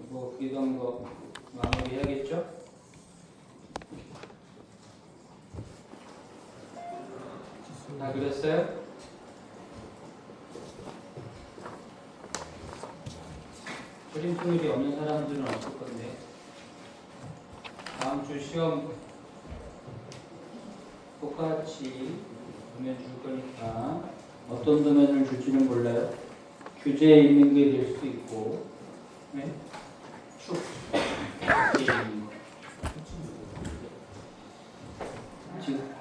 뭐 그리던 거 마무리해야겠죠? 다 그랬어요? 그림 토율이 없는 사람들은 없을 건데 다음 주 시험 똑같이 도면 줄 거니까 어떤 도면을 줄지는 몰라요. 규제에 있는 게 될 수도 있고, 네? 축 규제에 있는 거. 지금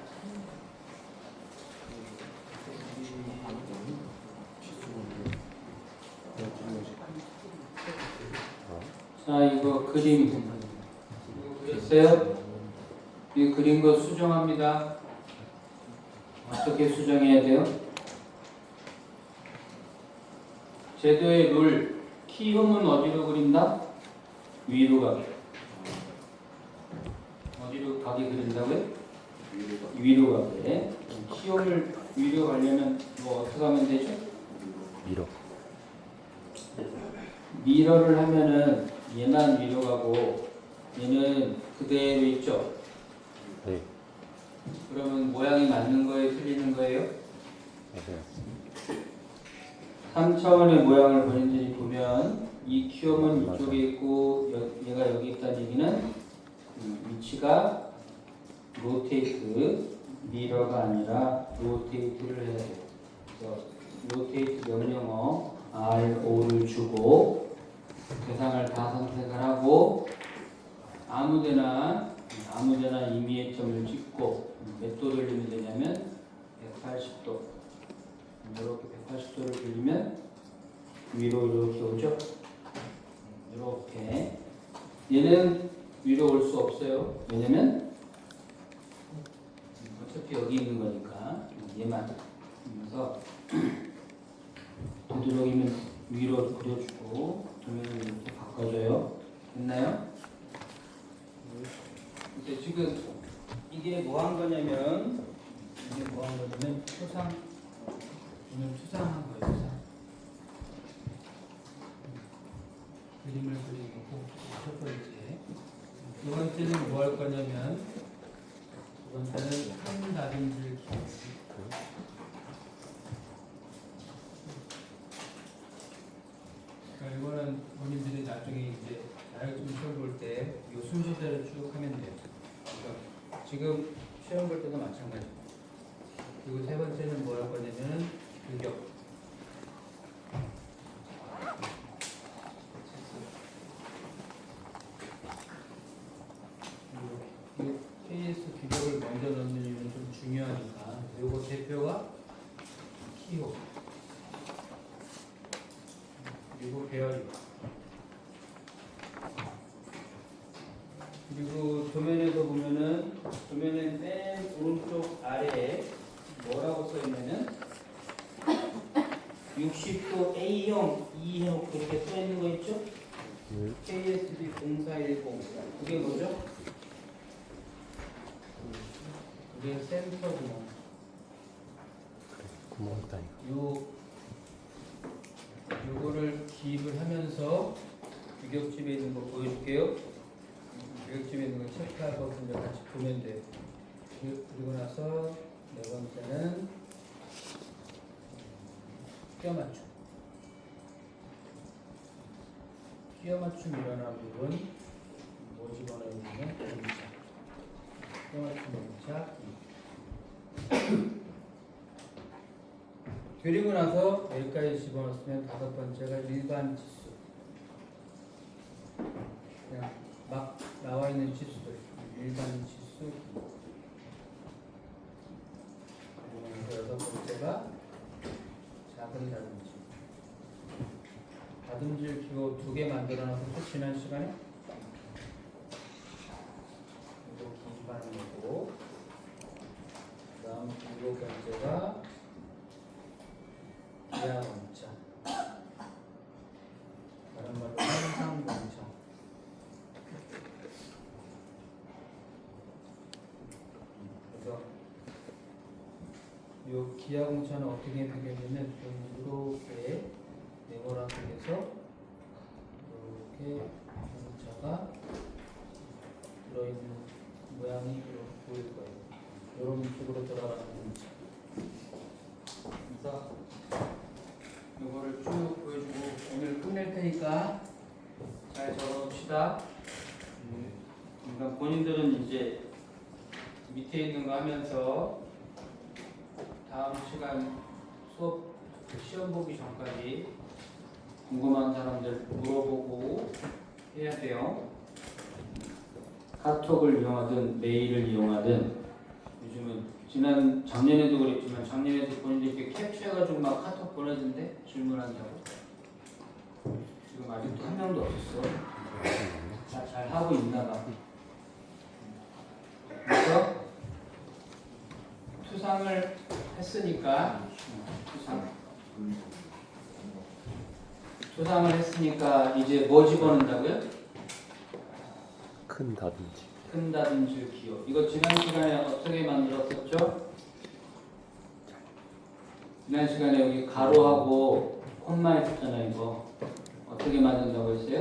자, 이거 그림 이거 그렸어요? 이 그린 거 수정합니다. 어떻게 수정해야 돼요? 제도의 룰, 키움은 어디로 그린다? 위로 가게. 어디로 가게 그린다고요? 위로 가게. 키움을 위로 가려면 뭐 어떻게 하면 되죠? 밀어. 미러를 하면은 얘만 위로 가고 얘는 그대로 있죠? 네. 그러면 모양이 맞는 거예요? 틀리는 거예요? 맞아요. 3차원의 모양을 본인들이 보면 이 키움은 이쪽에 있고 얘가 여기 있다는 얘기는 위치가 로테이트, 미러가 아니라 로테이트를 해야 돼요. 그래서 로테이트 명령어 RO를 주고 대상을 다 선택을 하고 아무데나 임의의 점을 찍고 몇 도 돌리면 되냐면 180도 이렇게 180도를 돌리면 위로 이렇게 오죠. 이렇게 얘는 위로 올 수 없어요. 왜냐면 어차피 여기 있는 거니까 얘만. 그래서 되도록이면 위로 그려주고 도면을 이렇게 바꿔줘요. 됐나요? 근데 지금 이게 뭐 한 거냐면 초상 오늘 추상한 거예요. 추상. 그림을 그린 거고 첫 번째. 두 번째는 뭐 할 거냐면 두 번째는 한 다림질 기록. 그러니까 이거는 본인들이 나중에 이제 자격증 시험 볼 때 이 순서대로 쭉 하면 돼요. 그러니까 지금 시험 볼 때도 마찬가지. 그리고 세 번째는 뭐 할 거냐면 규격. KS 규격을 먼저 넣는 이유는 좀 중요하니까. 요거 대표가 키호. 그리고 배열이. 그리고 도면에서 보면은 도면의 맨 오른쪽 아래에 뭐라고 써 있냐면 60도 A형, E형 그렇게 써 있는 거 있죠? KSD 0410 그게 뭐죠? 그게 센터 구멍. 구멍 있다 이거. 요거를 기입을 하면서 규격집에 있는 거 보여줄게요. 규격집에 있는 거 체크하고 이제 같이 보면 돼요. 그리고 나서 네 번째는 끼워 맞춤. 끼워 맞춤 일어난 부분 뭐 집어넣으면 공차. 끼워 맞춤 공차. 그리고 나서 여기까지 집어넣었으면 다섯 번째가 일반 지수. 그냥 막 나와 있는 지수들. 일반 지수. 그리고 여섯 번째가 작은 다듬질. 다듬질 기호 2개 만들어놨었죠, 지난 시간에? 이거 기입하는 거고. 그 다음 7번째가 기하공차. 다른 말로 현상공차. 그래서 이 기하공차는 어떻게 생겼냐면 좀 이렇게 네모난 속에서 했으니까 잘 적어놓읍시다. 그러니까 본인들은 이제 밑에 있는 거 하면서 다음 시간 수업 시험 보기 전까지 궁금한 사람들 물어보고 해야 돼요. 카톡을 이용하든 메일을 이용하든 요즘은 작년에도 그랬지만 작년에도 본인들 이렇게 캡처해가지고 막 카톡 보내던데 질문한다고. 지금 아직도 한 명도 없었어. 잘 하고 있나 봐. 그래서 투상을 했으니까 투상을 했으니까 이제 뭐 집어넣는다고요? 큰다든지. 큰다든지 기호. 이거 지난 시간에 어떻게 만들었었죠? 지난 시간에 여기 가로하고 콤마 했었잖아요. 이거 어떻게 만든다고 했어요?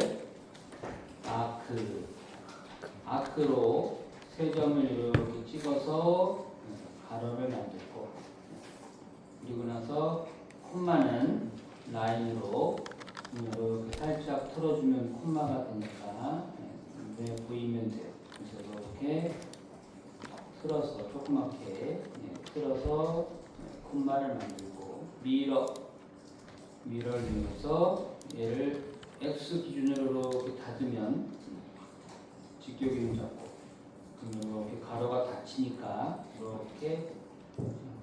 아크로 세 점을 이렇게 찍어서 가로를 만들고, 그리고 나서 콤마는 라인으로 이렇게 살짝 틀어주면 콤마가 되니까 눈에 보이면 돼요. 그래서 이렇게 틀어서 조그맣게 틀어서 콤마를 만들고, 미러를 이용해서 얘를 X 기준으로 이렇게 닫으면 직교기름 잡고, 그러면 이렇게 가로가 닫히니까 이렇게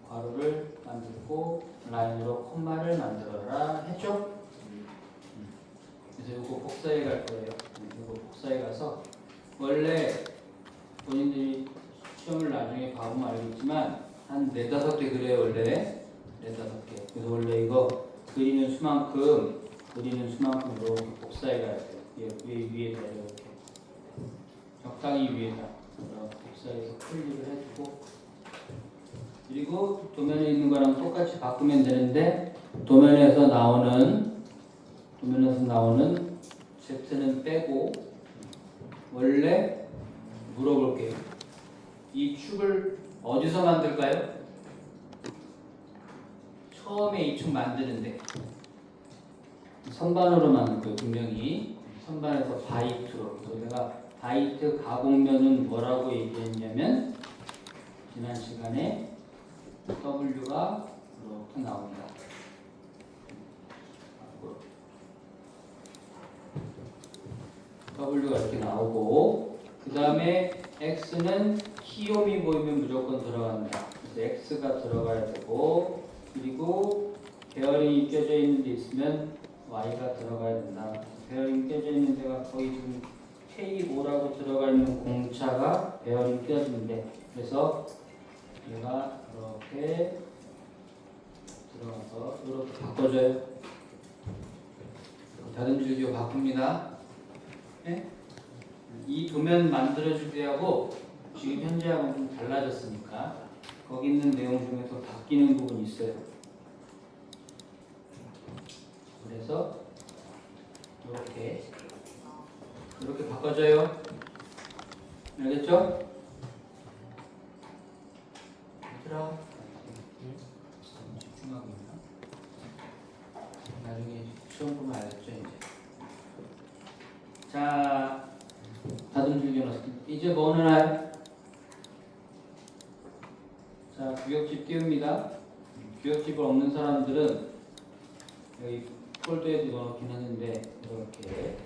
괄호를 만들고 라인으로 콤마를 만들어라 했죠? 그래서 이거 복사해 갈 거예요. 이거 복사해 가서 원래 본인들이 시험을 나중에 봐보면 알겠지만 한 4-5개 그래요. 원래 4-5개. 그래서 원래 이거 그리는 수만큼 이렇게 복사해 가야 돼요. 위에다 이렇게 적당히 위에다 복사해서 클릭을 해주고, 그리고 도면에 있는 거랑 똑같이 바꾸면 되는데 도면에서 나오는 Z는 빼고 원래 물어볼게요. 이 축을 어디서 만들까요? 처음에 이 축 만드는데 선반으로 만들 거예요. 분명히 선반에서 바이트로. 그래서 내가 바이트 가공면은 뭐라고 얘기했냐면 지난 시간에 W가 이렇게 나옵니다. W가 이렇게 나오고, 그 다음에 X는 키움이 보이면 무조건 들어갑니다. 그래서 X가 들어가야 되고, 그리고 베어링이 껴져 있는 데 있으면 Y가 들어가야 된다. 베어링 껴져 있는 데가 거의 지금 K5라고 들어가 있는 공차가 베어링 껴지는데, 그래서 얘가 이렇게 들어가서 이렇게 바꿔줘요. 다른 줄기로 바꿉니다. 네? 이 도면 만들어줄 때하고 지금 현재하고 좀 달라졌으니까 거기 있는 내용 중에서 바뀌는 부분이 있어요. 그래서 이렇게 바꿔줘요. 알겠죠? 얘들아, 집중하고 있나? 나중에 시험 보면 알겠죠 이제. 자, 다듬 줄겨놨습니다. 이제 뭐 넣나요? 자, 규격집 띄웁니다. 규격집을 없는 사람들은 여기 폴더에도 넣어놓긴 했는데 이렇게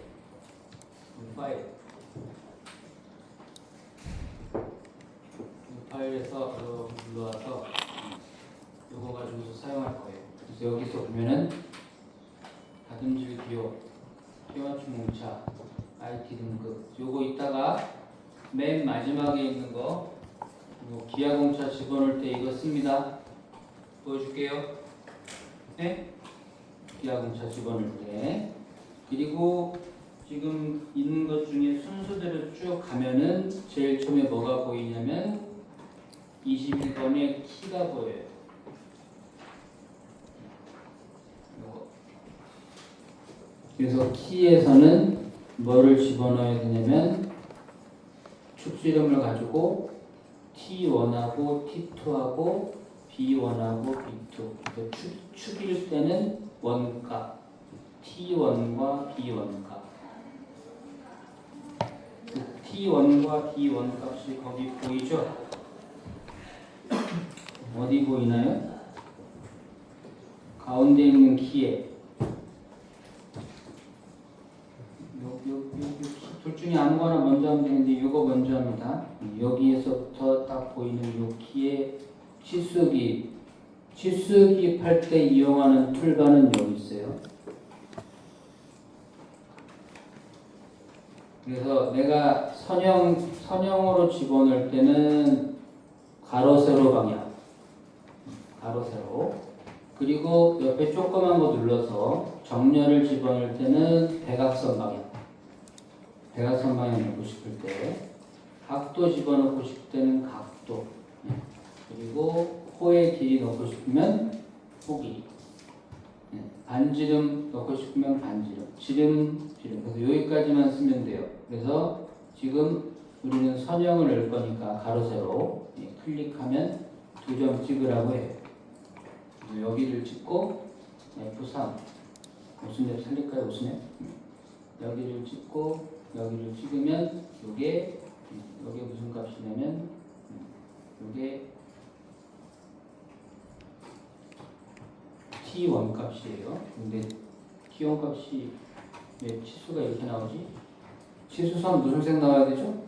파일에서 이렇게 불러와서 이거 가지고서 사용할 거예요. 그래서 여기서 보면은 다듬질 기호, 끼맞춤 뭉차, IT 등급, 요거 이따가 맨 마지막에 있는 거 기하공차 집어넣을 때 이거 씁니다. 보여줄게요. 네? 기하공차 집어넣을 때. 그리고 지금 있는 것 중에 순서대로 쭉 가면은 제일 처음에 뭐가 보이냐면 21번의 키가 보여요. 요거. 그래서 키에서는 뭐를 집어넣어야 되냐면 축지름을 가지고 T1하고 T2하고 B1하고 B2. 축일 때는 원값 T1과 B1 값. T1과 B1 값이 거기 보이죠? 어디 보이나요? 가운데 있는 키에 둘 중에 아무거나 먼저 하면 되는데 이거 먼저 합니다. 여기에서부터 딱 보이는 이 키에 치수기 팔 때 이용하는 툴바는 여기 있어요. 그래서 내가 선형으로 집어넣을 때는 가로 세로 방향, 가로 세로. 그리고 옆에 조그만 거 눌러서 정렬을 집어넣을 때는 대각선 방향, 대각선 방향 넣고 싶을 때, 각도 집어넣고 싶을 때는 각도, 그리고 코의 길이 넣고 싶으면 코 길이, 반지름 넣고 싶으면 반지름, 지름. 그래서 여기까지만 쓰면 돼요. 그래서 지금 우리는 선형을 넣을 거니까 가로 세로 클릭하면 2점 찍으라고 해요. 여기를 찍고 F3 무슨 앱 살릴까요? 무슨 앱? 여기를 찍고 여기를 찍으면 요게 무슨 값이냐면 요게 T1 값이에요. 근데 T1 값이 왜 치수가 이렇게 나오지? 치수선 무슨 색 나와야 되죠?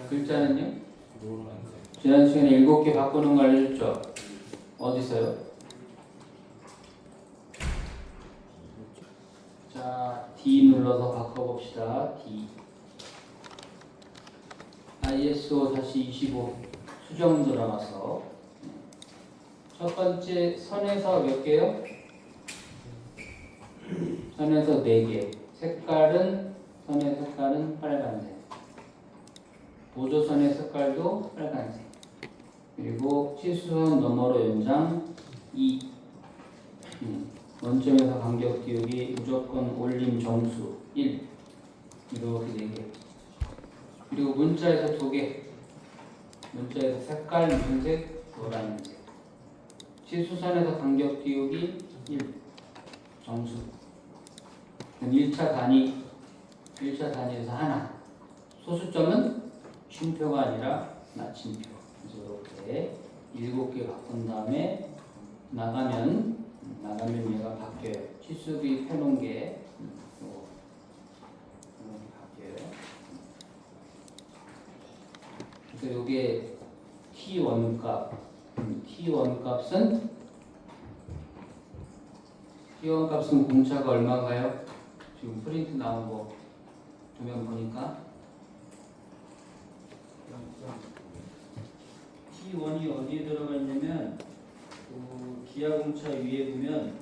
글자는요? 지난 시간에 7개 바꾸는 거 알려줬죠? 어디 있어요? 자, D 눌러서 바꿔봅시다. D. ISO 다시 25 수정 들어가서 첫 번째 선에서 몇 개요? 선에서 4개. 선의 색깔은 빨간색. 보조선의 색깔도 빨간색. 그리고 치수선 너머로 연장 2. 원점에서 간격 띄우기 무조건 올림 정수 1. 이렇게 4개. 그리고 문자에서 2개. 문자에서 색깔 무슨 색? 노란색. 치수선에서 간격 띄우기 1. 정수. 1차 단위에서 하나. 소수점은 쉼표가 아니라 나침표. 그래서 이렇게 7개 바꾼 다음에 나가면 얘가 바뀌어요. 치수기 펴놓은 게 이렇게 바뀌어요. 그래서 이게 T1 값. T1 값은 공차가 얼마인가요? 지금 프린트 나온 거 도면 보니까 T1이 어디에 들어가 있냐면 기하 공차 위에 보면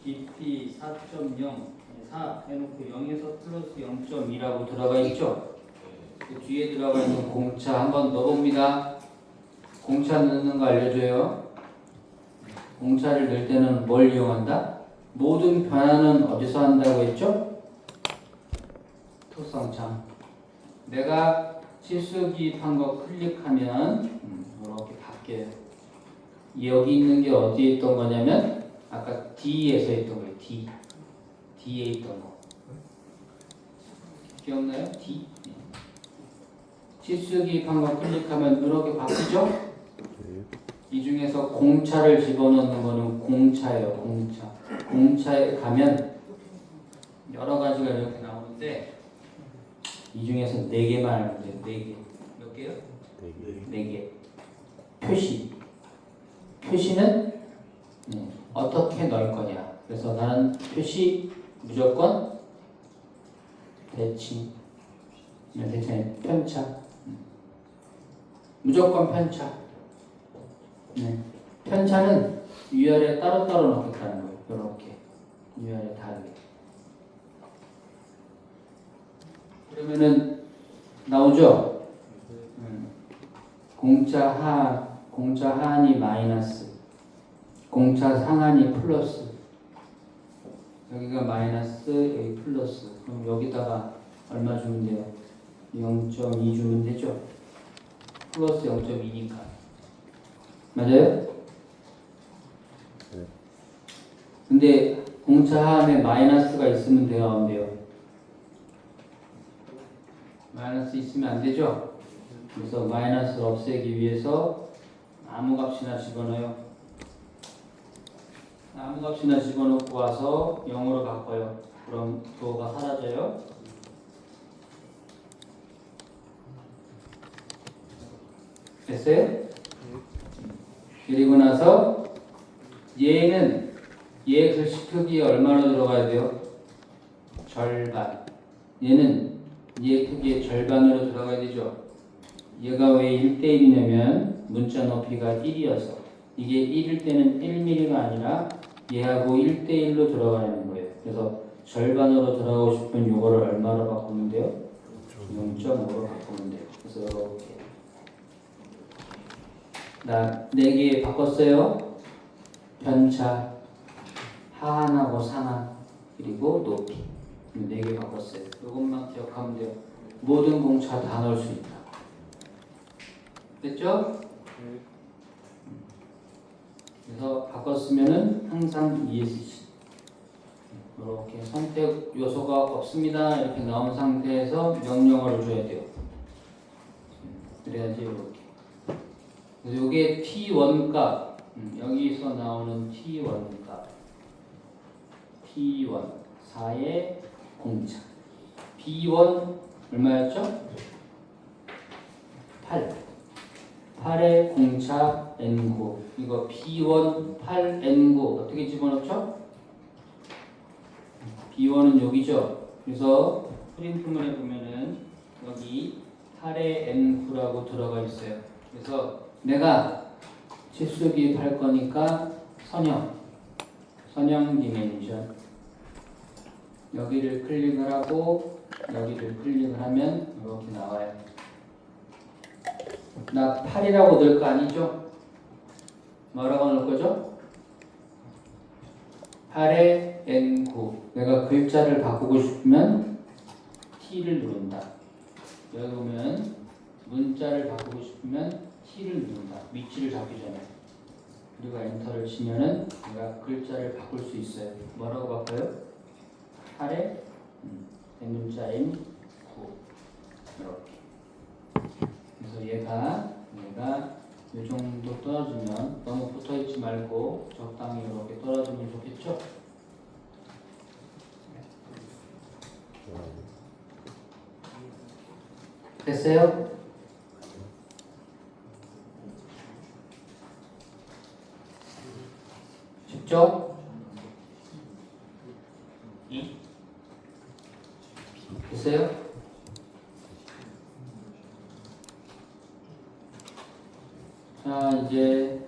DP 4.0 4 해놓고 0에서 플러스 0.2라고 들어가 있죠. 그 뒤에 들어가 있는 공차 한번 넣어봅니다. 공차 넣는 거 알려줘요. 공차를 넣을 때는 뭘 이용한다? 모든 변화는 어디서 한다고 했죠? 특성창. 내가 치수기입한 거 클릭하면 이렇게 바뀌어요. 여기 있는 게 어디에 있던 거냐면 아까 D에서 있던 거예요. D에 있던 거. 기억나요? D. 치수기입한 거 클릭하면 이렇게 바뀌죠? 이 중에서 공차를 집어넣는 거는 공차예요. 공차에 가면 여러 가지가 이렇게 나오는데 이 중에서 4개만 알면 돼요. 4개. 몇 개요? 4개. 표시는 어떻게 넣을 거냐. 그래서 나는 표시 무조건 대칭. 대칭 편차. 무조건 편차. 편차는 위아래 따로따로 넣겠다는 거예요. 이렇게 위아래 다르게. 그러면은 나오죠. 공차 하한이 마이너스, 공차 상한이 플러스. 여기가 마이너스, 여기 플러스. 그럼 여기다가 얼마 주면 돼요? 0.2 주면 되죠. 플러스 0.2니까. 맞아요? 근데 공차 하안에 마이너스가 있으면 돼요, 안 돼요? 마이너스 있으면 안 되죠? 그래서 마이너스를 없애기 위해서 아무 값이나 집어넣어요. 아무 값이나 집어넣고 와서 0으로 바꿔요. 그럼 부호가 사라져요. 됐어요? 그리고 나서 얘는 얘 글씨 크기에 얼마나 들어가야 돼요? 절반. 얘는 얘 크기의 절반으로 들어가야 되죠. 얘가 왜 1대1이냐면 문자 높이가 1이어서 이게 1일 때는 1mm가 아니라 얘하고 1대1로 들어가는 거예요. 그래서 절반으로 들어가고 싶은 요거를 얼마로 바꾸면 돼요? 0.5로 바꾸면 돼요. 그래서 이렇게 나 4개 바꿨어요. 편차, 하한하고 상한, 그리고 높이 4개 바꿨어요. 이것만 기억하면 돼요. 모든 공차 다 넣을 수 있다. 됐죠? 그래서 바꿨으면은 항상 ESC 이렇게 선택 요소가 없습니다. 이렇게 나온 상태에서 명령어를 줘야 돼요. 그래야지 이렇게. 그래서 이게 T1 값, 여기서 나오는 T1 값, T1 4의 공차, B1 얼마였죠? 8. 8의 공차 N9. 이거 B1 8 N9 어떻게 집어넣죠? B1은 여기죠. 그래서 프린트문에 보면은 여기 8의 N9라고 들어가 있어요. 그래서 내가 치수 기입할 거니까 선형 디멘션 여기를 클릭을 하고 여기를 클릭을 하면 이렇게 나와요. 나 8이라고 넣을 거 아니죠? 뭐라고 넣을 거죠? 8의 N9. 내가 글자를 바꾸고 싶으면 T를 누른다. 여기 보면 문자를 바꾸고 싶으면 T를 누른다. 위치를 잡기 전에. 그리고 엔터를 치면은 내가 글자를 바꿀 수 있어요. 뭐라고 바꿔요? 8의 대문자 N9. 이렇게. 그래서 얘가 이 정도 떨어지면 너무 붙어있지 말고 적당히 이렇게 떨어지면 좋겠죠? 됐어요? 쉽죠? 됐어요? 자, 이제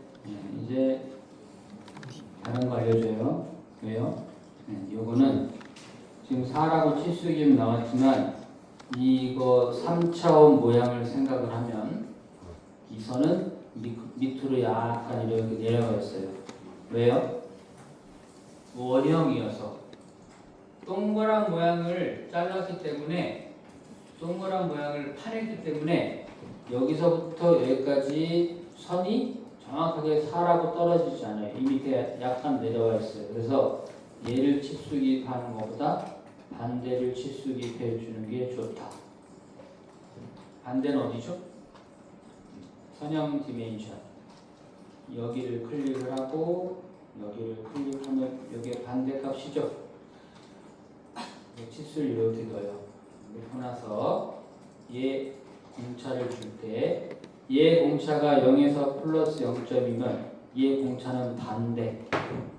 다른 거 알려줘요. 왜요? 요거는 지금 4라고 치수기면 나왔지만 이거 3차원 모양을 생각을 하면 이 선은 밑으로 약간 이렇게 내려가 있어요. 왜요? 원형이어서 동그란 모양을 잘랐기 때문에 동그란 모양을 파냈기 때문에 여기서부터 여기까지 선이 정확하게 4라고 떨어지지 않아요. 이 밑에 약간 내려와 있어요. 그래서 얘를 치수기입하는 것보다 반대를 치수기입해 주는 게 좋다. 반대는 어디죠? 선형 디멘션. 여기를 클릭을 하고 여기를 클릭하면 여기에 반대값이죠. 치수를 이렇게 넣어요. 그리고 나서 얘 공차를 줄 때 얘 공차가 0에서 플러스 0점이면 얘 공차는 반대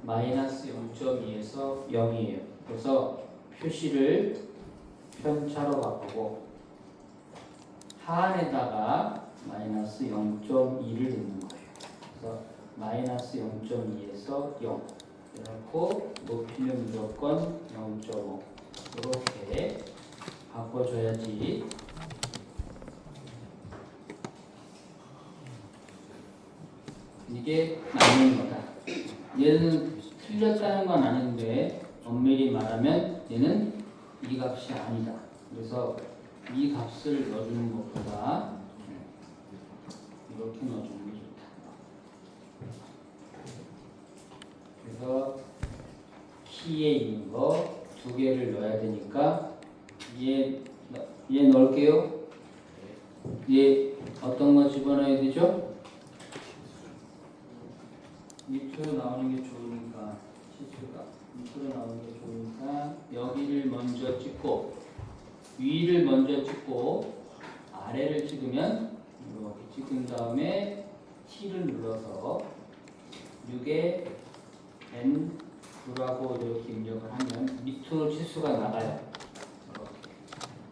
마이너스 0.2에서 0이에요. 그래서 표시를 편차로 바꾸고 하안에다가 마이너스 0.2를 넣는 거예요. 그래서 마이너스 0.2에서 0 이렇고 높이는 무조건 0.5 이렇게 바꿔줘야지 이게 맞는 거다. 얘는 틀렸다는 건 아닌데 엄밀히 말하면 얘는 이 값이 아니다. 그래서 이 값을 넣어주는 것보다 이렇게 넣어주는 게 좋다. 그래서 P에 있는 거 두 개를 넣어야 되니까 얘 넣을게요. 얘 어떤 거 집어넣어야 되죠? 밑으로 나오는 게 좋으니까 치수가 밑으로 나오는 게 좋으니까 여기를 먼저 찍고 위를 먼저 찍고 아래를 찍으면 이렇게 찍은 다음에 T를 눌러서 6에 N9라고 이렇게 입력을 하면 밑으로 치수가 나가요.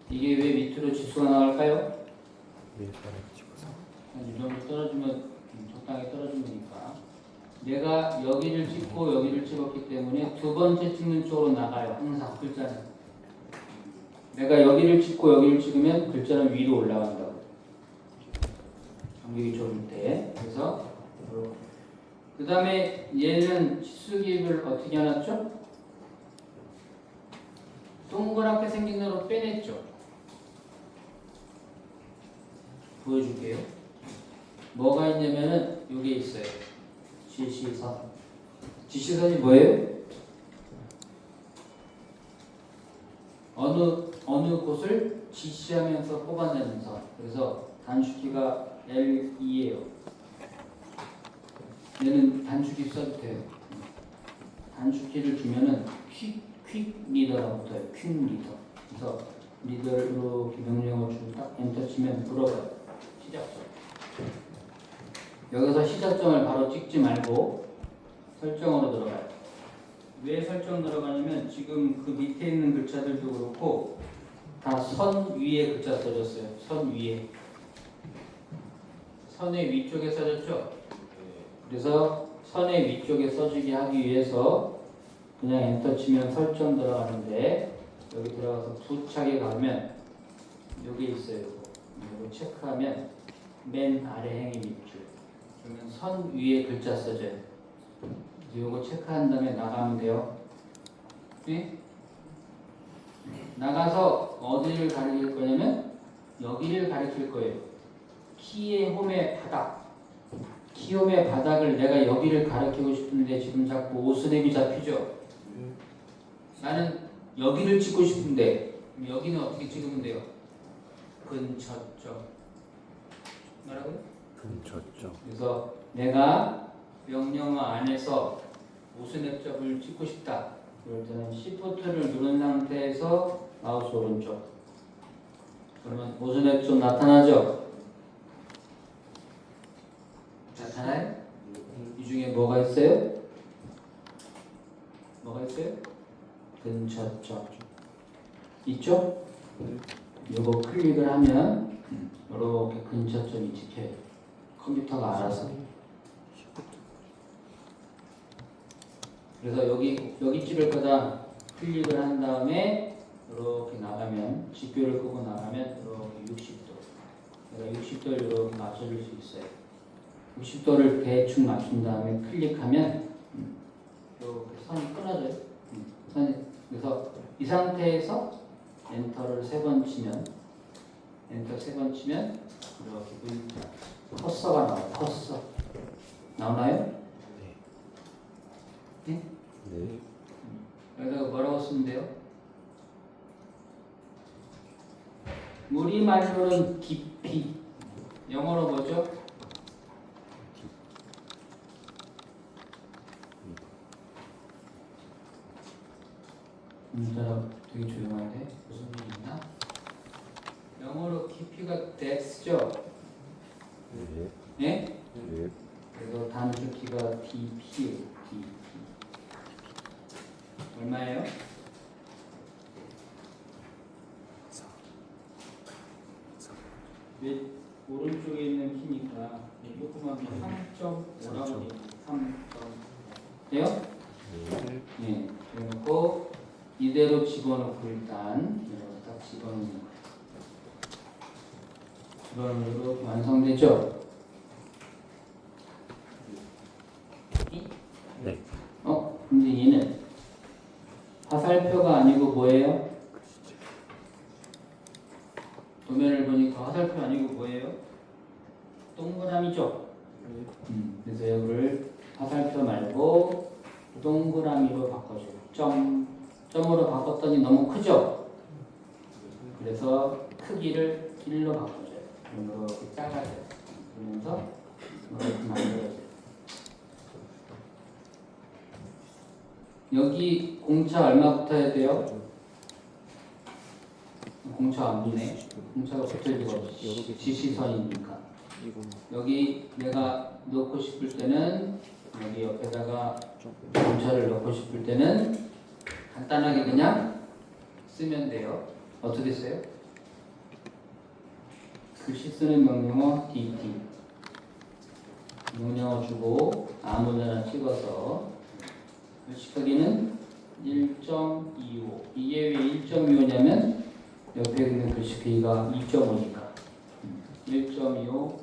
이게 왜 밑으로 치수가 나갈까요? 이 정도 떨어지면 적당히 떨어지면 되니까 내가 여기를 찍고 여기를 찍었기 때문에 두 번째 찍는 쪽으로 나가요. 항상 글자는 내가 여기를 찍고 여기를 찍으면 글자는 위로 올라간다고. 간격이 좁을 때. 그래서 그 다음에 얘는 치수 기입을 어떻게 해놨죠? 동그랗게 생긴 대로 빼냈죠. 보여줄게요. 뭐가 있냐면은 요게 있어요. 지시선. 지시선이 뭐예요? 어느 곳을 지시하면서 뽑아내는 선. 그래서 단축키가 L2예요. 얘는 단축키 써도 돼요. 단축키를 주면은 퀵 리더라고 붙어요. 퀵 리더. 그래서 리더를 이렇게 명령을 주고 딱 엔터 치면 물어봐요. 시작점. 여기서 시작점을 바로 찍지 말고 설정으로 들어가요. 왜 설정 들어가냐면 지금 그 밑에 있는 글자들도 그렇고 다 선 위에 글자 써졌어요. 선 위에. 선의 위쪽에 써졌죠? 그래서 선의 위쪽에 써지게 하기 위해서 그냥 엔터 치면 설정 들어가는데 여기 들어가서 두 차게 가면 여기 있어요. 이거 체크하면 맨 아래 행이 밑줄. 그러면 선 위에 글자 써져요. 이거 체크한 다음에 나가면 돼요. 네? 나가서 어디를 가리킬 거냐면 여기를 가리킬 거예요. 키의 홈의 바닥. 키홈의 바닥을 내가 여기를 가리키고 싶은데 지금 자꾸 오스냅이 잡히죠? 나는 여기를 찍고 싶은데 여기는 어떻게 찍으면 돼요? 근처점. 뭐라고요? 근처점. 그래서 내가 명령어 안에서 오스냅점을 찍고 싶다. 그럴 때는 Shift를 누른 상태에서 마우스 오른쪽. 그러면 오스냅점 나타나죠? 나타나요? 이 중에 뭐가 있어요? 뭐가 있어요? 근처점 있죠? 요거 클릭을 하면 이렇게 근처점이 찍혀요. 컴퓨터가 알아서. 그래서 여기 찍을 거다 클릭을 한 다음에 이렇게 나가면 지표를 끄고 나가면 이렇게 60도. 내가 60도를 이렇게 맞춰줄 수 있어요. 60도를 대충 맞춘 다음에 클릭하면 이렇게 선이 끊어져요. 그래서 이 상태에서 엔터를 3번 치면 엔터 3번 치면 이렇게 커서가 나와요. 커서 나오나요? 네? 네. 여기다가 뭐라고 쓰면 돼요? 우리말로는 깊이, 영어로 뭐죠? 되게 조용한데 무슨 일 있나? 영어로 깊이가 depth죠? 네. 네? 네. 그래서 단축키가 DP예요. DP. 얼마예요? 오른쪽에 있는 키니까 조그만 3.5라고 돼요. 3. 돼요? 네. 그래놓고 이대로 집어넣고 일단 이렇게 딱 집어넣는 거예요. 집어넣으면 이렇게 완성되죠? 네. 근데 얘는 화살표가 아니고 뭐예요? 도면을 보니까 화살표 아니고 뭐예요? 동그라미죠? 그래서 이거를 화살표 말고 동그라미로 바꿔줘요. 점으로 바꿨더니 너무 크죠? 그래서 크기를 1로 바꿔줘요. 그럼 이렇게 작아져요. 그러면서 이렇게 만들어져요. 여기 공차 얼마 붙어야 돼요? 공차 안 붙네. 공차가 붙을 리가 없지. 지시선이니까. 여기 내가 넣고 싶을 때는 여기 옆에다가 공차를 넣고 싶을 때는 간단하게 그냥 쓰면 돼요. 어떻게 써요? 글씨 쓰는 명령어 dt 명령어 주고 아무데나 찍어서 글씨 크기는 1.25. 이게 왜 1.25냐면 옆에 있는 글씨 크기가 2.5니까 1.25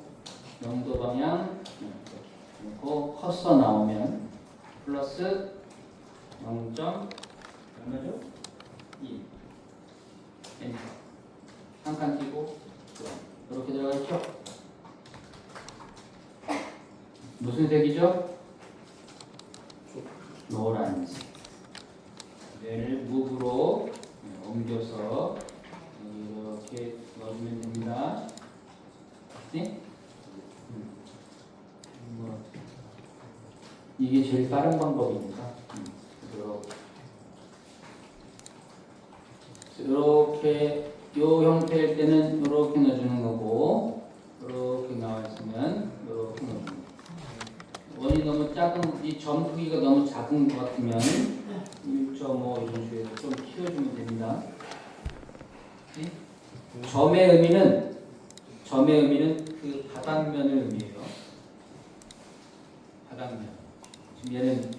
영도 방향 이렇게 놓고 커서 나오면 플러스 0. 얼마죠? 1 엔터 한 칸 띄고 이렇게 들어가 있죠? 무슨 색이죠? 노란색. 얘를 무브로 옮겨서 이렇게 넣어주면 됩니다. 네? 이게 제일 빠른 방법이니까 이렇게 요 형태일 때는 이렇게 넣어주는 거고 이렇게 나와 있으면 이렇게 넣어주는 거예요. 원이 너무 작은 이 점 크기가 너무 작은 것 같으면 1.5 이런 식으로 좀 키워주면 됩니다. 네? 점의 의미는 그 바닥면을 의미해요. 바닥면. 지금 얘는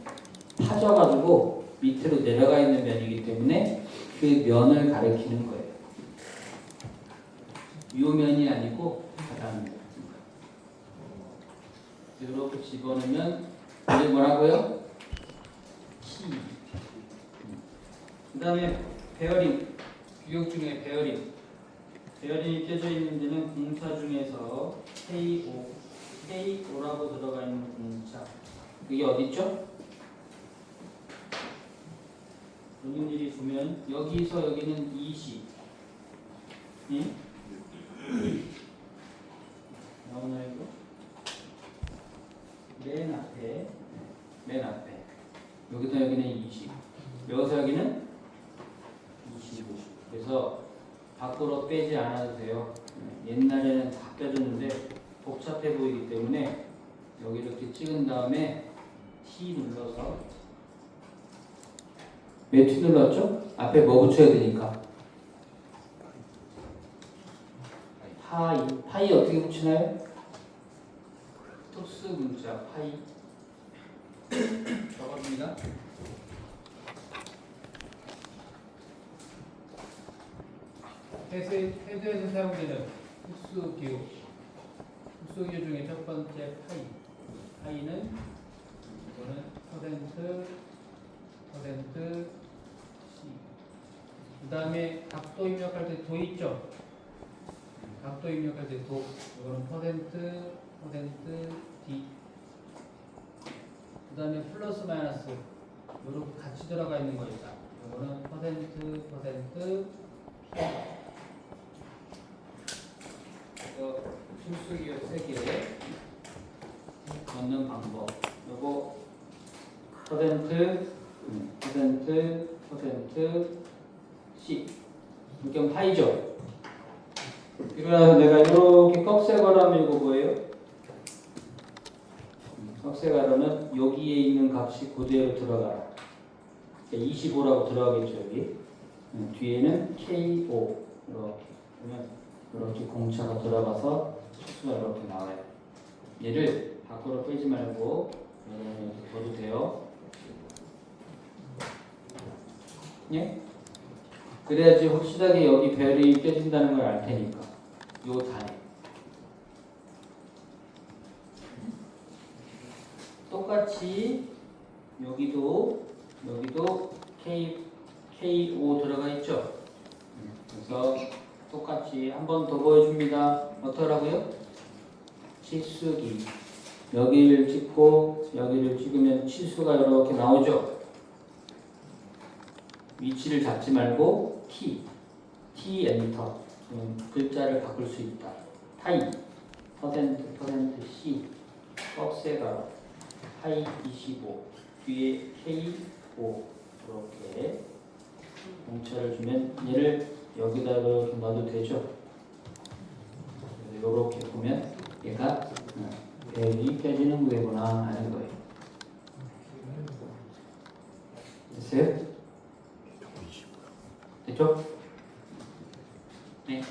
파져가지고 밑으로 내려가 있는 면이기 때문에 그 면을 가리키는 거예요. 요 면이 아니고 바닥면. 이렇게 집어넣으면 이게 뭐라고요? 키. 그 다음에 베어링. 규격 중에 베어링. 베어링이 껴져 있는 데는 공차 중에서 K5라고 들어가 있는 공차. 이게 어디 있죠? 본인들이 보면 여기서 여기는 20. 예? 나오나요 이거? 맨 앞에 여기서 여기는 20 여기서 여기는 25. 그래서 밖으로 빼지 않아도 돼요. 옛날에는 다 빼줬는데 복잡해 보이기 때문에 여기 이렇게 찍은 다음에 T 눌러서 왜 T 눌렀죠? 앞에 뭐 붙여야 되니까 파이 어떻게 붙이나요? 특수 문자 파이 적어줍니다. 해수에서 사용되는 흡수기호 중에 첫 번째 파이는 이거는 퍼센트 C. 그 다음에 각도 입력할 때 도 있죠? 각도 입력할 때 도. 이거는 퍼센트 D. 그 다음에 플러스 마이너스 이렇게 같이 들어가 있는 거 있다. 이거는 퍼센트 P. 실수기호 3개 넣는 방법. 요거 퍼센트 C. 이렇게 하면 파이죠. 그러면 내가 이렇게 꺽쇠가로하면 이거 뭐예요? 꺽쇠가로는 여기에 있는 값이 그대로 들어가라. 25라고 들어가겠죠 여기. 뒤에는 K5 이렇게 그러면 이렇게 공차가 들어가서 수가 이렇게 나와요. 얘를 밖으로 빼지 말고 이렇게 둬도 돼요. 예? 그래야지 확실하게 여기 별이 껴진다는 걸 알 테니까. 요 단에 똑같이 여기도 K5 들어가 있죠. 그래서 똑같이 한 번 더 보여줍니다. 어떠라고요? 치수기. 여기를 찍고 여기를 찍으면 치수가 이렇게 나오죠. 위치를 잡지 말고 T 엔터. 글자를 바꿀 수 있다. 타이 퍼센트 C 꺽쇠가로 파이 25 뒤에 K5 이렇게 공차를 주면 얘를 여기다 이렇게 넣어도 되죠. 이렇게 보면 얘가 배열이 펴지는 구애구나 하는 거예요. 됐어요? 됐죠? 네.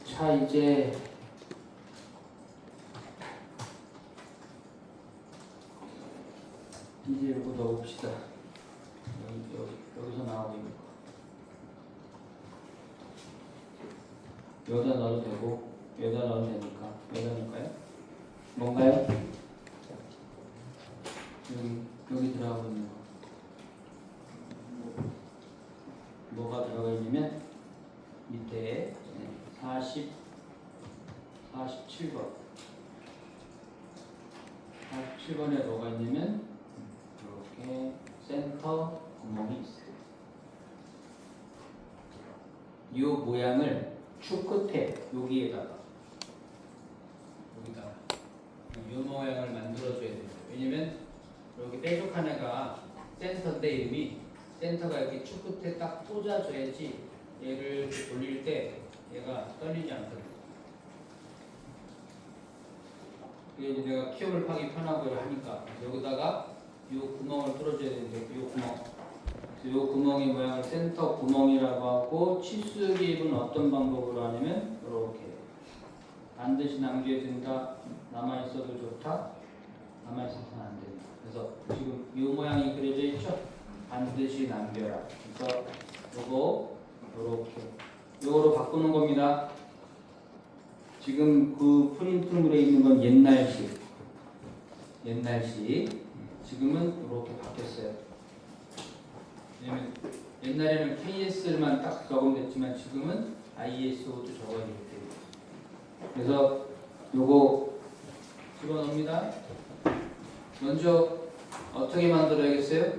자, 이제 이거 넣어봅시다. 여기서 나오고 있는 거. 여기다 넣어도 되고, 여기다 넣어도 되니까. 여기다 넣을까요? 뭔가요? 여기 들어가고 있는 거. 뭐가 들어가 있냐면, 밑에 47번. 47번에 뭐가 있냐면, 이렇게 센터 구멍이 있어요. 이 모양을 축 끝에 여기다가 이 모양을 만들어줘야 돼요. 왜냐면 이렇게 뾰족한 애가 센터인데 이름이 센터가 이렇게 축 끝에 딱 꽂아줘야지 얘를 돌릴 때 얘가 떨리지 않거든요. 이게 이제 내가 키움을 파기 편하고 하니까 여기다가 이 구멍을 뚫어줘야 되는데 이 구멍. 이 구멍의 모양을 센터 구멍이라고 하고 치수 기입은 어떤 방법으로 하냐면 이렇게 반드시 남겨야 된다. 남아있어도 좋다. 남아있어서는 안 된다. 그래서 지금 이 모양이 그려져 있죠? 반드시 남겨라. 그래서 요거 요렇게 요거로 바꾸는 겁니다. 지금 그 프린트물에 있는 건 옛날식 지금은 이렇게 바뀌었어요. 왜냐면 옛날에는 KS만 딱 적으면 됐지만 지금은 ISO도 적어야 되기 때문에 그래서 요거 집어넣습니다. 먼저 어떻게 만들어야겠어요?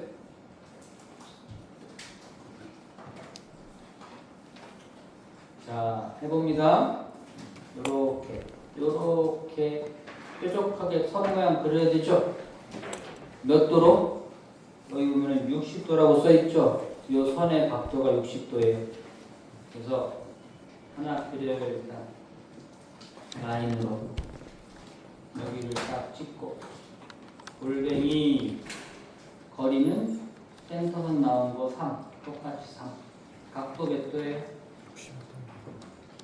자, 해봅니다. 요렇게 뾰족하게 선 모양 그려야 되죠? 몇 도로? 여기 보면 60도라고 써있죠? 이 선의 각도가 60도예요. 그래서 하나 그려요. 일단 라인으로 여기를 딱 찍고 골뱅이 거리는 센터선 나온 거 3 똑같이 3 각도 몇 도예요?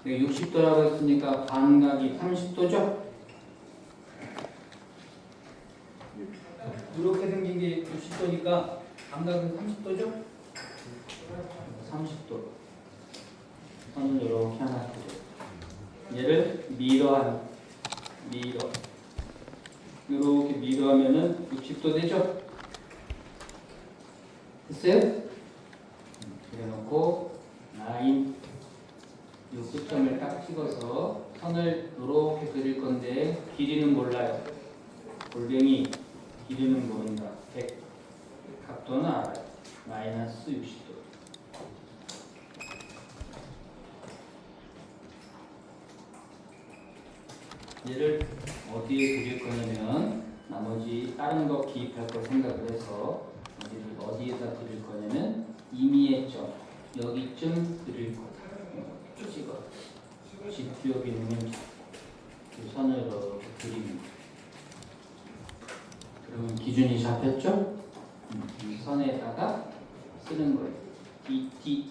60도라고 했으니까 반각이 30도죠? 이렇게 생긴 게 60도니까 반각은 30도죠? 30도 선을 이렇게 하나 그려요. 얘를 미러 이렇게 미러하면은 60도 되죠? 됐어요? 그래놓고 라인 이 끝점을 딱 찍어서 선을 이렇게 그릴 건데 길이는 몰라요. 골뱅이 길이는 모른다. 100 각도는 알아요. 마이너스 60도. 얘를 어디에 그릴 거냐면 나머지 다른 거 기입할 걸 생각을 해서 어디에다 그릴 거냐면 임의의 점 여기쯤 그릴 거다. 찍어. 지표 여기 있는 그 선을 이렇게 그립니다. 그러면 기준이 잡혔죠? 이 선에다가 쓰는 거예요. DT.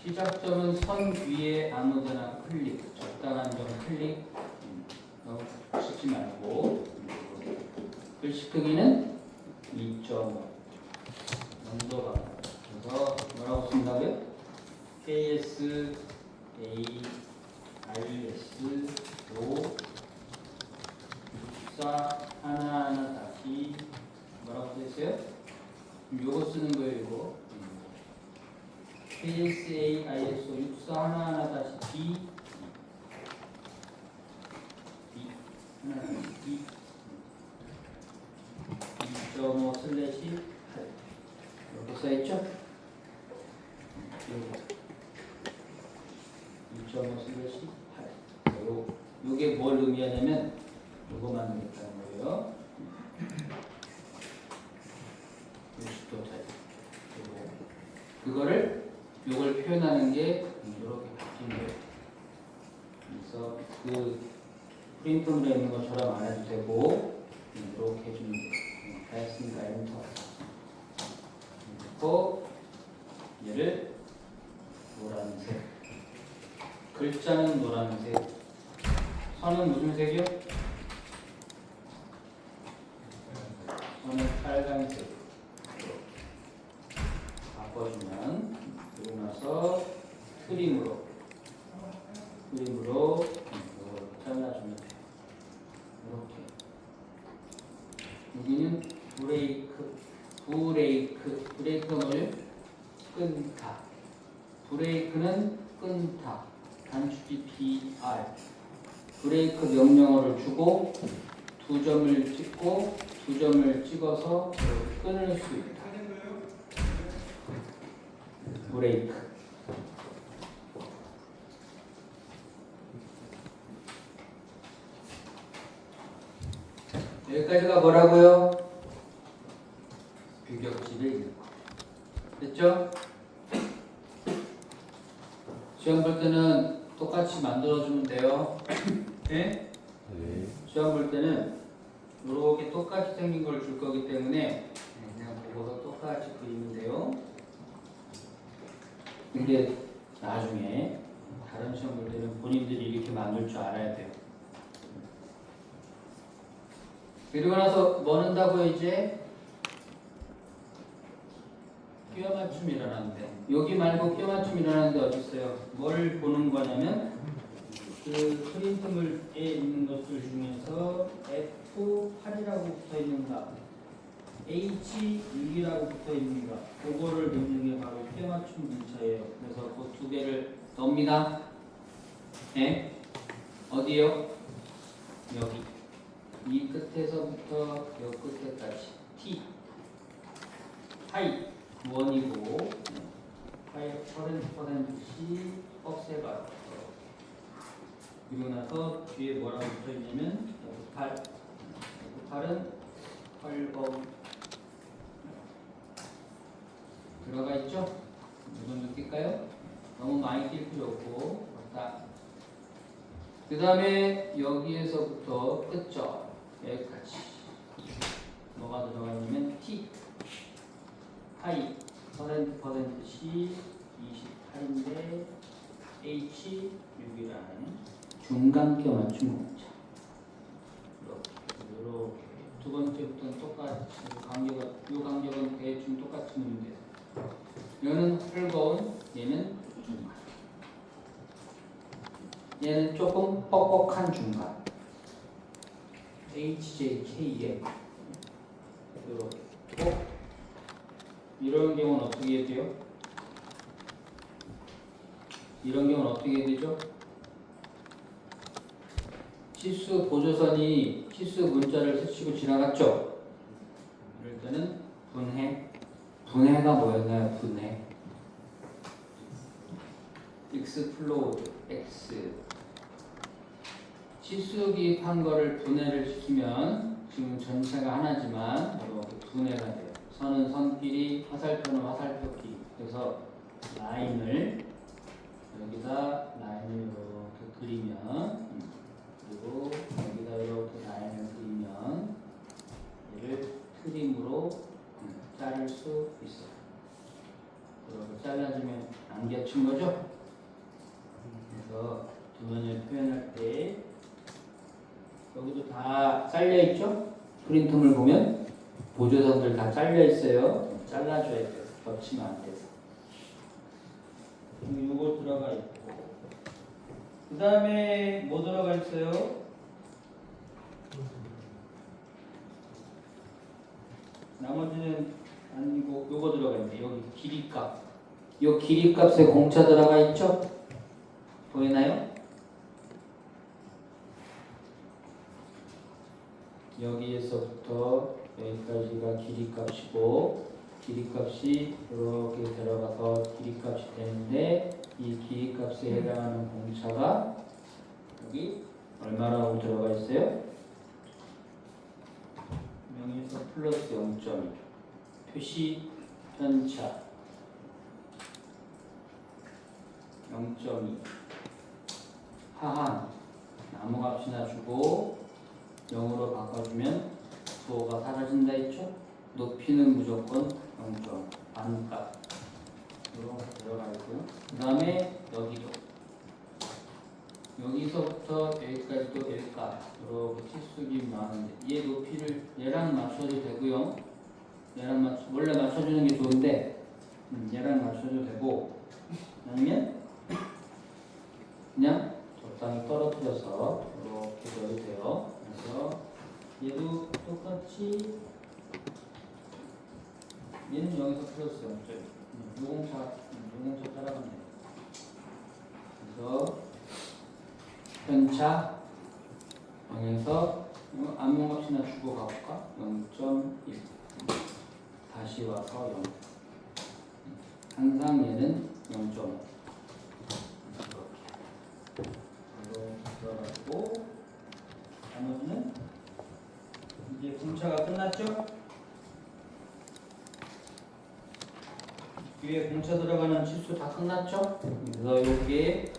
시작점은 선 위에 아무데나 클릭. 적당한 점 클릭. 너무 쓰지 말고. 글씨 크기는 2.5. 연도가. 그래서 뭐라고 쓴다고요? KS A RS 5 64 하나하나 다시 아시겠어요? 요거 쓰는 거예요, 이거. KSA, ISO 6411 다시 B 하나 B 2.5 슬래시 8 이렇게 써있죠? 2.5 슬래시 8 요게 뭘 의미하냐면 요거만 되겠다는 거예요. 60도짜리 요걸 표현하는 게 이렇게 바뀐 거예요. 그래서 그 프린트물에 있는 것처럼 안 해도 되고 이렇게 해주면 돼요. 다 했으니까 엔터. 그리고 얘를 노란색, 글자는 노란색, 선은 무슨 색이요? 선은 빨간색. 바꿔주면 그리고 나서 트림으로 이걸 잘라주면 돼요. 이렇게 여기는 브레이크가 뭐예요? 끊다. 브레이크는 끊다. 단축키 BR. 브레이크 명령어를 주고 두 점을 찍고 두 점을 찍어서 끊을 수 있다. 브레이크. 여기까지가 뭐라고요? 규격집에 있는 거. 됐죠? 시험 볼 때는 똑같이 만들어주면 돼요. 네? 네. 시험 볼 때는 이렇게 똑같이 생긴 걸 줄 거기 때문에 그냥 보고서 똑같이 그리면 돼요. 근데 나중에 다른 시험 볼 때는 본인들이 이렇게 만들 줄 알아야 돼요. 그리고 나서 뭐 넣는다고요? 이제 끼워 맞춤 일어나는데 여기 말고 끼워 맞춤 일어나는데 어디 있어요? 뭘 보는 거냐면 그 프린트물에 있는 것들 중에서 F8이라고 붙어 있는가, H6이라고 붙어 있는가, 그거를 넣는 게 바로 끼워 맞춤 문자예요. 그래서 그 두 개를 넣습니다. 네? 어디요? 여기. 이 끝에서부터 여 끝에까지 T 하이 1이고 하이 30%씩 억세가 그리고 나서 뒤에 뭐라고 붙어 있냐면 8 8은 8번 들어가 있죠? 이 정도 뛸까요? 너무 많이 뛸 필요 없고 그 다음에 여기에서부터 끝점 여기까지 뭐가 들어가냐면 T 하이 30%씩 28인데 H6이라는 중간껴 맞춤 문자. 이렇게 두 번째부터는 똑같이 이 간격은 대충 똑같이 넣으면 돼요. 이거는 헐거운, 얘는 중간. 얘는 조금 뻑뻑한 중간. HJKM. 이렇게. 이런 경우는 어떻게 해야 돼요? 이런 경우는 어떻게 해야 되죠? 치수 보조선이 치수 문자를 스치고 지나갔죠? 이럴 때는 분해. 분해가 뭐였나요? 분해. 익스플로드 X. 치수 기입한 거를 분해를 시키면 지금 전체가 하나지만 이렇게 분해가 돼요. 선은 선끼리, 화살표는 화살표끼리. 그래서 라인을 여기다 라인을 이렇게 그리면 그리고 여기다 이렇게 라인을 그리면 얘를 트림으로 자를 수 있어요. 이렇게 잘라주면 안 겹친 거죠? 그래서 두 면을 표현할 때 여기도 다 잘려 있죠? 프린트물 보면 보조선들 다 잘려 있어요. 잘라줘야 돼요. 겹치면 안 돼서. 요거 들어가 있고 그 다음에 뭐 들어가 있어요? 나머지는 아니고 요거 들어가 있는데 여기 길이값. 요 길이값에 공차 들어가 있죠? 보이나요? 여기에서부터 여기까지가 길이값이고 길이값이 이렇게 들어가서 길이값이 되는데 이 길이값에 해당하는 공차가 여기 얼마라고 들어가 있어요? 0에서 플러스 0.2 표시 편차 0.2 하한 아무 값이나 주고 0으로 바꿔주면 부호가 사라진다 했죠? 높이는 무조건 0.5 반값 이렇게 들어가 있고요. 그 다음에 여기도 여기서부터 여기까지도 여기까지 이렇게 치수기 나왔는데 얘 높이를 얘랑 맞춰도 되고요. 얘랑 원래 맞춰주는 게 좋은데 얘랑 맞춰도 되고 아니면 그냥 적당히 떨어뜨려서 이렇게 넣어도 돼요. 그래서 얘도 똑같이 얘는 여기서 플러스 0.5 요공차 따라가면 돼요. 그래서 편차 0에서 아무 값이나 주고 가볼까? 0.1 다시 와서 0 항상 얘는 0.5 이렇게 들어가고 나머지는 이제 공차가 끝났죠? 위에 공차 들어가는 치수 다 끝났죠? 그래서 여기에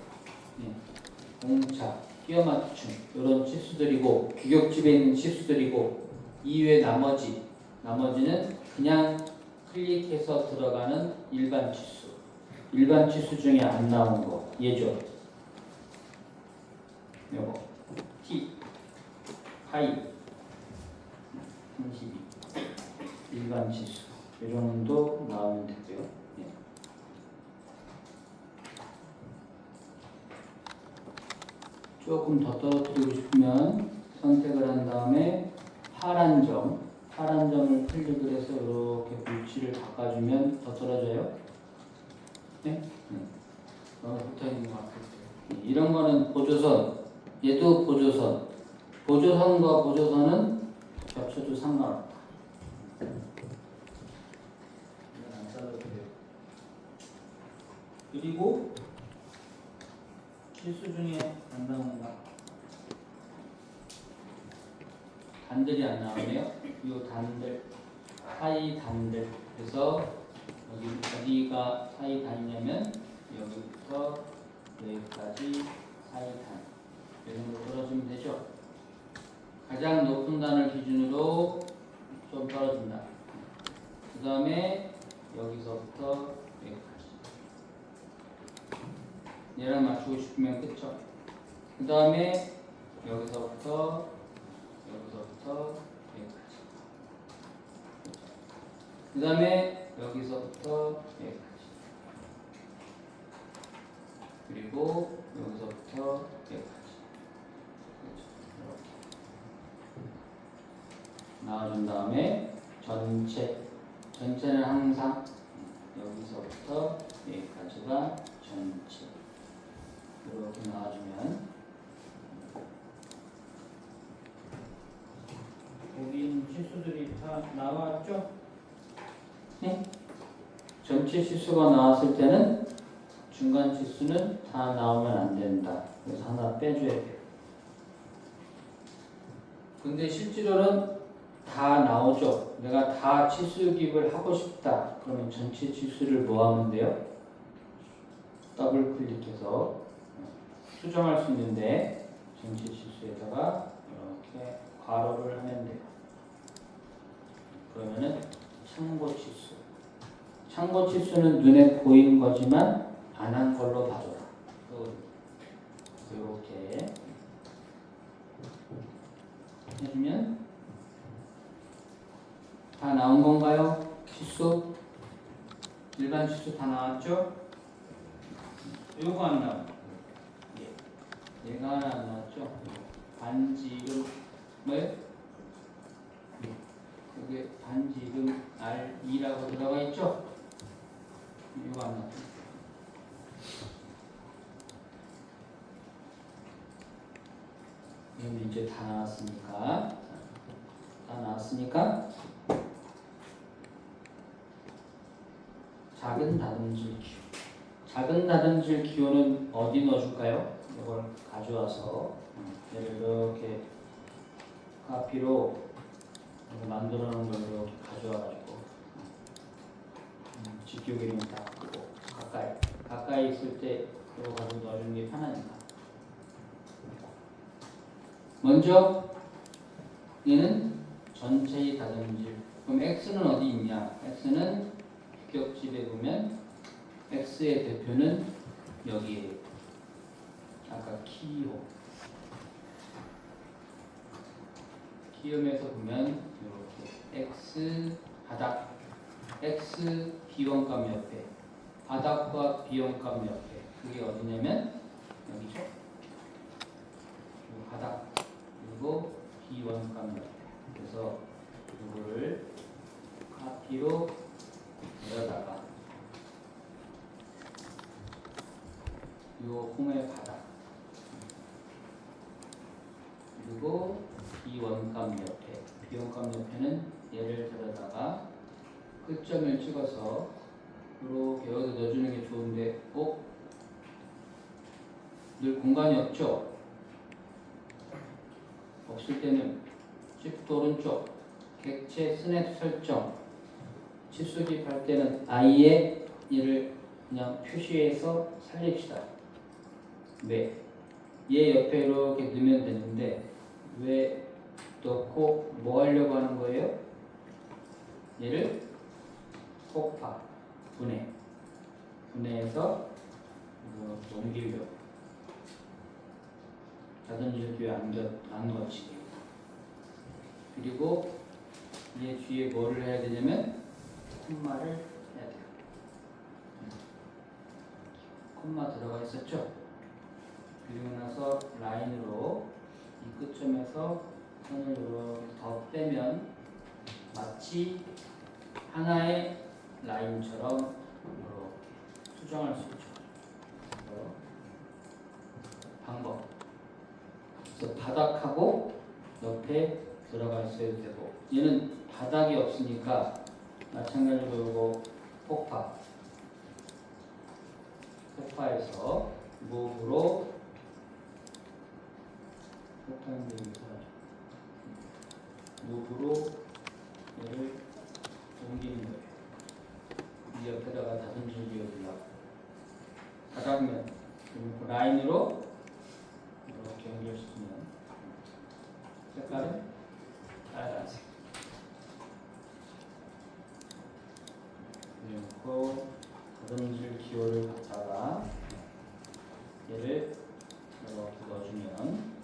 공차, 끼워 맞춤 이런 치수들이고 규격집에 있는 치수들이고 이외 나머지는 그냥 클릭해서 들어가는 일반 치수 중에 안 나오는 거 얘죠. 요거 T, 파이, 32 일반 치수 이 정도 나오면 되고요. 조금 더 떨어뜨리고 싶으면 선택을 한 다음에 파란 점을 클릭을 해서 이렇게 위치를 바꿔주면 더 떨어져요. 네? 붙어 있는 것 같아요. 이런 거는 보조선, 얘도 보조선. 보조선과 보조선은 겹쳐도 상관없다. 이건 안 잘라도 돼요. 그리고 치수 중에 안 나오는가? 단들이 안 나오네요. 이 단들, 사이 단들. 그래서 어디가 사이 단이냐면 여기부터 여기까지 사이 단. 이 정도 떨어지면 되죠. 가장 높은 단을 기준으로 좀 떨어진다. 그 다음에 여기서부터 여기까지. 얘랑 맞추고 싶으면 그쵸? 그 다음에 여기서부터 여기까지. 그 다음에 여기서부터 여기까지. 그리고 여기서부터 여기까지. 이렇게 나와준 다음에 전체는 항상 여기서부터 여기까지가 전체. 이렇게 나와주면 여기 있는 치수들이 다 나왔죠? 네? 전체 치수가 나왔을 때는 중간 치수는 다 나오면 안 된다. 그래서 하나 빼줘야 돼요. 근데 실제로는 다 나오죠. 내가 다 치수기입을 하고 싶다. 그러면 전체 치수를 뭐 하면 돼요? 더블 클릭해서 수정할 수 있는데 전체 치수에다가 이렇게 괄호를 하면 돼요. 그러면은 참고 치수는 눈에 보이는 거지만 안 한 걸로 봐줘라. 이렇게 해주면 다 나온 건가요? 치수? 일반 치수 다 나왔죠? 요거 안 나와요. 얘가 하나 안 나왔죠? 반지름을 여기 단지 지금 R2라고 들어가 있죠? 이거 안 나와. 그러면 이제 다 나왔으니까 작은 다듬질 기호. 작은 다듬질 기호는 어디 넣어줄까요? 이걸 가져와서 얘를 이렇게 카피로 만들어 놓은 걸 이렇게 가져와가지고 직교 그림 딱 하고 가까이 있을 때 이거 가지고 넣어주는 게 편하니까. 먼저 얘는 전체의 다듬질. 그럼 x는 어디 있냐? x는 규격집에 보면 x의 대표는 여기에 아까 키움에서 보면 이렇게 x 바닥 x 비원감 옆에 바닥과 비원감 옆에 그게 어디냐면 여기죠. 바닥 그리고 비원감 옆에. 그래서 이거를 카피로 내려다가 요 홈의 바닥 그리고 비원감 옆에 비원감 옆에는 얘를 데려다가 끝점을 찍어서 이렇게 여기다 넣어주는 게 좋은데 늘 공간이 없죠? 없을 때는 shift 오른쪽 객체 스냅 설정 치수집 할 때는 I에 얘를 그냥 표시해서 살립시다. 왜? 얘 옆에 이렇게 넣으면 되는데 왜 넣고 뭐 하려고 하는 거예요? 얘를 폭파, 분해해서 옮기려고 다듬질 뒤에 안 거치게. 그리고 얘 뒤에 뭐를 해야 되냐면 콤마를 해야 돼요. 콤마 들어가 있었죠? 그리고 나서 라인으로 이 끝점에서 선을 이렇게 더 빼면 마치 하나의 라인처럼 이렇게 수정할 수 있죠. 방법. 그래서 바닥하고 옆에 들어가 있어야 되고 얘는 바닥이 없으니까 마찬가지로 이거 폭파해서 무브로 무브로 얘를 옮기는 거예요. 이 옆에다가 다듬질 기어주려고 바닥면 그리고 라인으로 이렇게 연결시키면 색깔은 빨간색. 그리고 다듬질 기호를 갖다가 얘를 이렇게 넣어주면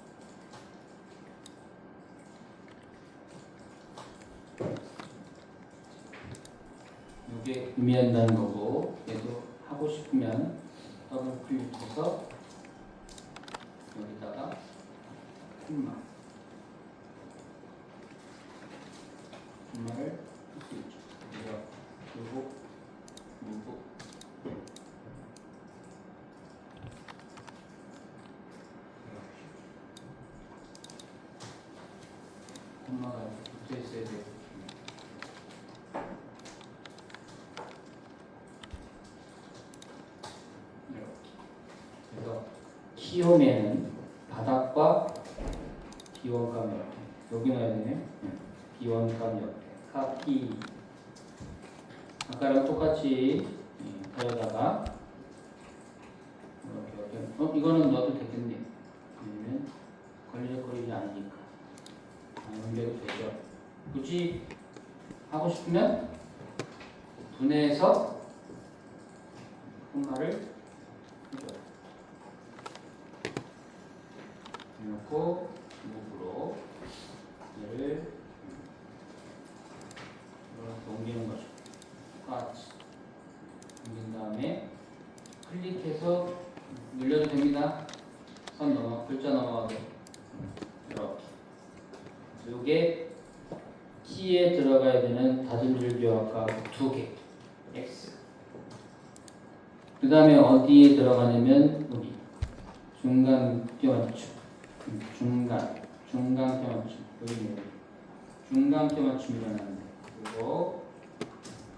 이게 의미한다는 거고 얘도 하고 싶으면 더블 클릭해서 여기다가 콤마를 할 수 있죠. 그리고 무브 콤마가 붙어 있어야 돼요. 그래서 키홈에는 바닥과 비원감 옆에 여기 넣어야 되네. 비원감 옆에 카피 아까랑 똑같이 데려다가 이렇게 이거는 넣어도 되겠네. 왜냐면 걸리적거리지 않으니까 연결도 되죠. 굳이 하고 싶으면 분해해서 콤마를 해줘요. 해놓고 무브로 얘를 이렇게 옮기는 거죠. 똑같이 옮긴 다음에 클릭해서 눌려도 됩니다. 선 넘어 글자 넘어가게 이렇게. 요게 키에 들어가야 다음에 다듬질교 아까 두 개. X. 그 다음에 어디에 들어가냐면 여기 중간 껴맞춤. 중간 껴맞춤. 여기 중간 껴맞춤이 일어나는데 그리고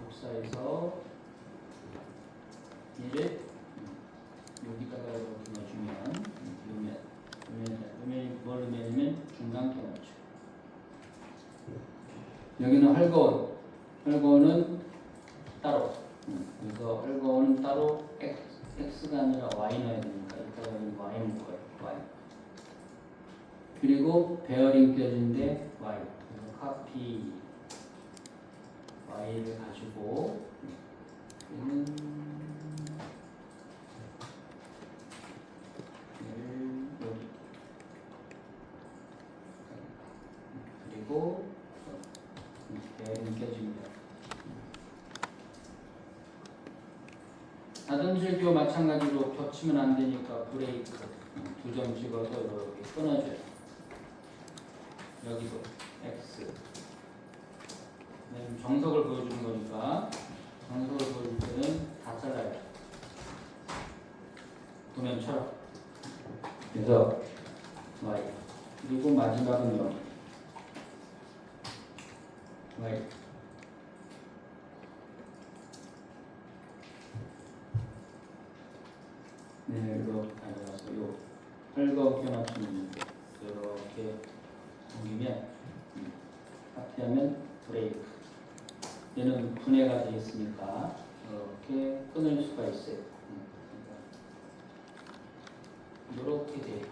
복사해서 얘를 여기다가 이렇게 넣어주면 요면이 뭘 의미하냐면 중간 껴맞춤. 여기는 헐거운은 따로. 그래서 헐거운은 따로 x가 아니라 y 넣어야 되니까 이따가 여기 y 넣을 y. 그리고 베어링 껴진데 y. 그래서 카피 y를 가지고 얘는 여기. 그리고 베어링 껴집니다. 다듬질교 마찬가지로 겹치면 안 되니까 브레이크 두 점 찍어서 이렇게 끊어줘요. 여기도 X. 정석을 보여주는 거니까 정석을 보여줄 때는 다 잘라요. 도면처럼. 그래서 Y. 그리고 마지막은 여기. Y. 네, 이렇게 가져가서 요 헐겁게 맞추는데 이렇게 옮기면 하트하면 브레이크. 얘는 분해가 되어 있으니까 이렇게 끊을 수가 있어요. 이렇게 돼.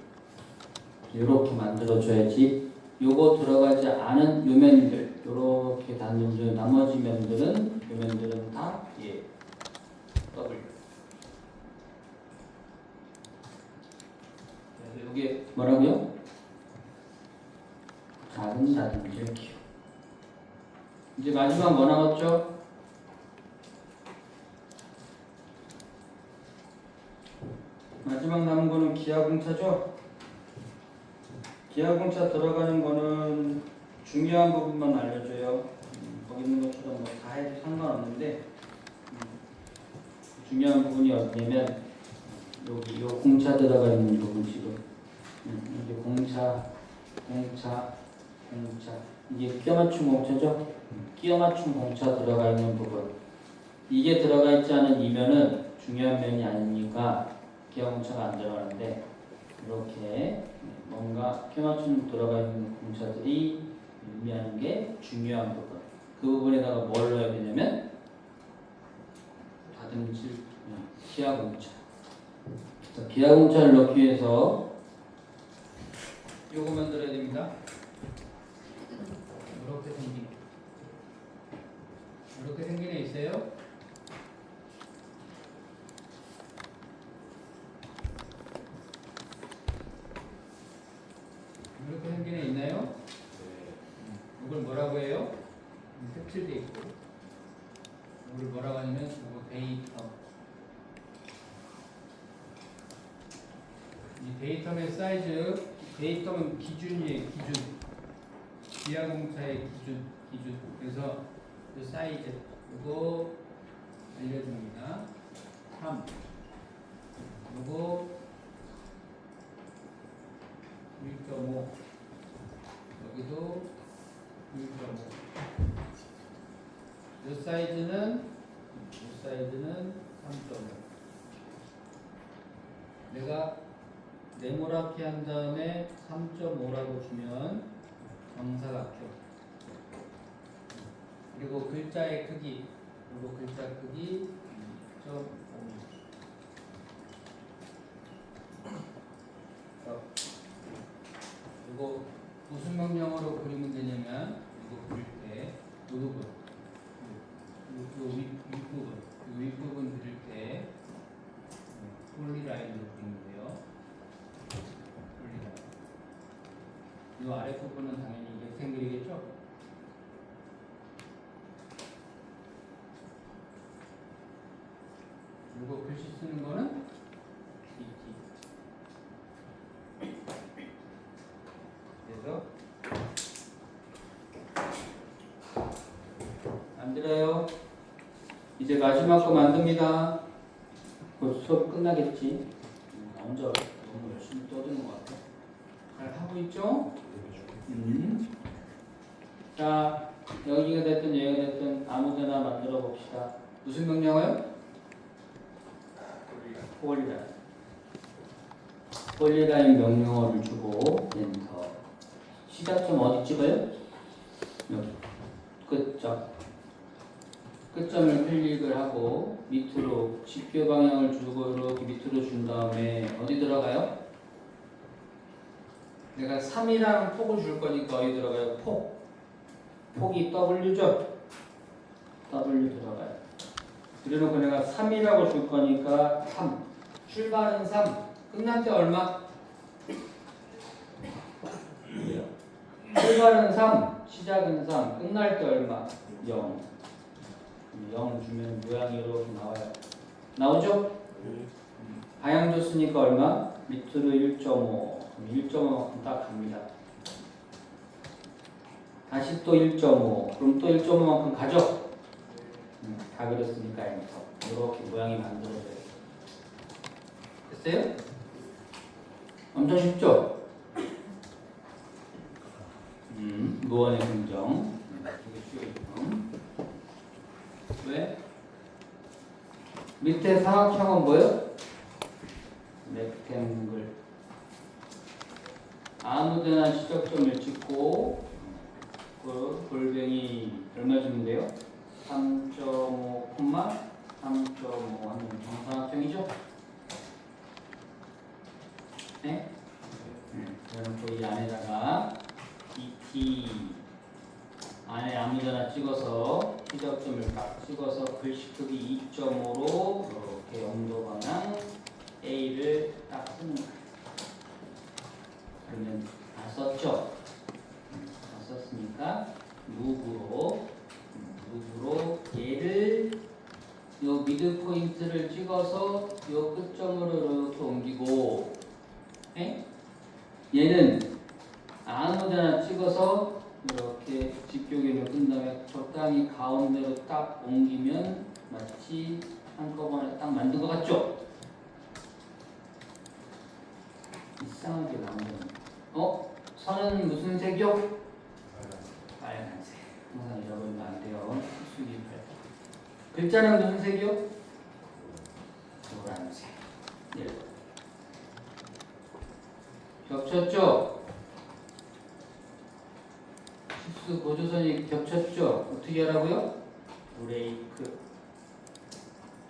이렇게 만들어줘야지. 요거 들어가지 않은 요면들 이렇게 닿는 나머지 요면들은 다 예. W. 이게 뭐라고요? 작은 다듬질교. 이제 마지막 뭐 남았죠? 마지막 남은 거는 기하공차죠? 기하공차 들어가는 거는 중요한 부분만 알려줘요. 거기 있는 것처럼 뭐 다 해도 상관없는데 중요한 부분이 어디냐면 여기 요 공차 들어가 있는 부분 지금 이게 공차 이게 끼어맞춤 공차죠? 끼어맞춤 공차 들어가 있는 부분 이게 들어가 있지 않은 이면은 중요한 면이 아니니까 기하공차가 안 들어가는데 이렇게 뭔가 끼어맞춤 들어가 있는 공차들이 의미하는 게 중요한 부분 그 부분에다가 뭘 넣어야 되냐면 다듬질 기하공차 기하공차를 넣기 위해서 요거 만들어야 됩니다. 이렇게 생긴 애 있어요. 이렇게 생긴 애 있나요? 이걸 뭐라고 해요? 색칠돼 있고 이걸 뭐라고 하냐면 이거 데이터. 이 데이터의 사이즈, 데이터는 기준이에요. 기준. 기하공차의 기준. 그래서 그 사이즈 이거 알려줍니다. 3. 이거 1.5. 여기도 1.5. 이 사이즈는 3.5. 내가 네모나게 한 다음에 3.5라고 주면 정사각형. 그리고 글자의 크기, 그리고 글자 크기 2.5. 이거 무슨 명령어로 그리면 되냐면 이거 그릴 때 이 부분, 이 윗부분 그릴 때 폴리라인으로 그리면 돼요. 이 아랫부분은 당연히 렉탱글이겠죠? 그리고 글씨 쓰는 거는 그래서 만들어요. 이제 마지막 거 만듭니다. 곧 수업 끝나겠지? 나 혼자 너무 열심히 떠드는 것 같아. 잘 하고 있죠? 자, 여기가 됐든 여기가 됐든 아무데나 만들어 봅시다. 무슨 명령어요? 폴리라인 명령어를 주고 엔터. 시작점 어디 찍어요? 여기. 끝점. 끝점을 클릭을 하고 밑으로 직교 방향을 주고 이렇게 밑으로 준 다음에 어디 들어가요? 내가 3이라는 폭을 줄 거니까 어디 들어가요? 폭이 W죠? W 들어가요. 그래놓고 내가 3이라고 줄 거니까 3. 출발은 3. 끝날 때 얼마? 출발은 3. 시작은 3. 끝날 때 얼마? 0. 0을 주면 모양이 이렇게 나와요. 나오죠? 방향 줬으니까 얼마? 밑으로 1.5. 1.5만큼 딱 갑니다. 다시 또 1.5. 그럼 또 1.5만큼 가죠? 다 그렸으니까 엔터. 이렇게 모양이 만들어져요. 됐어요? 엄청 쉽죠? 무언의 긍정. 되게 쉬워요. 왜? 밑에 사각형은 뭐예요? 렉탱글. 아무데나 시작점을 찍고 그 골뱅이 얼마 주면 돼요? 3.5, 3.5 하면 정사각형이죠? 네? 그럼 이 안에다가 DT 안에 아무데나 찍어서 시작점을 딱 찍어서 글씨 크기 2.5로 이렇게 영도 방향 A를 딱 쓰는 거예요. 그러면 다 썼죠? 다 썼으니까 무브로 얘를 요 미드 포인트를 찍어서 요 끝점으로 이렇게 옮기고, 네? 얘는 아무데나 찍어서 이렇게 직교기를 끈 다음에 적당히 가운데로 딱 옮기면 마치 한꺼번에 딱 만든 것 같죠? 이상하게 나오는. 선은 무슨 색이요? 빨간색. 항상 잃어버리면 안 돼요. 수기팔. 글자는 무슨 색이요? 노란색. 네. 겹쳤죠? 실수 보조선이 겹쳤죠? 어떻게 하라고요? 브레이크.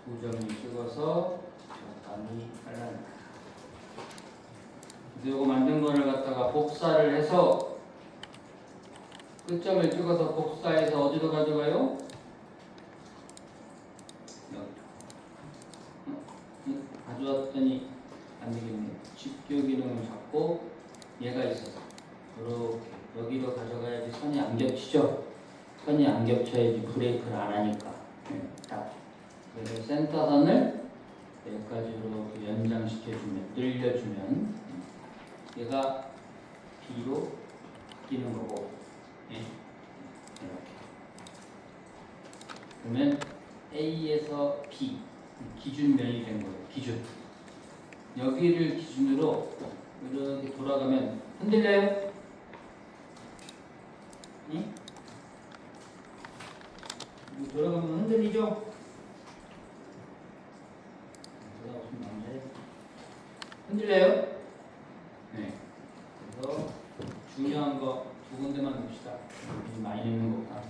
두 점을 찍어서 적당히 잘라냅니다. 이거 만든 거를 갖다가 복사를 해서 끝점을 찍어서 복사해서 어디로 가져가요? 여기. 가져왔더니 안 되겠네. 직교 기능을 잡고 얘가 있어서 이렇게 여기로 가져가야지 선이 안 겹치죠? 선이 안 겹쳐야지 브레이크를 안 하니까. 딱. 그래서 센터선을 여기까지 이렇게 연장시켜주면, 늘려주면 얘가 B로 바뀌는 거고, 이렇게. 그러면 A에서 B 기준면이 된 거예요. 기준. 여기를 기준으로 이렇게 돌아가면 흔들려요? 응? 돌아가면 흔들리죠? 흔들려요? 네. 그래서 중요한 거 두 군데만 봅시다. 많이 넣는 것보다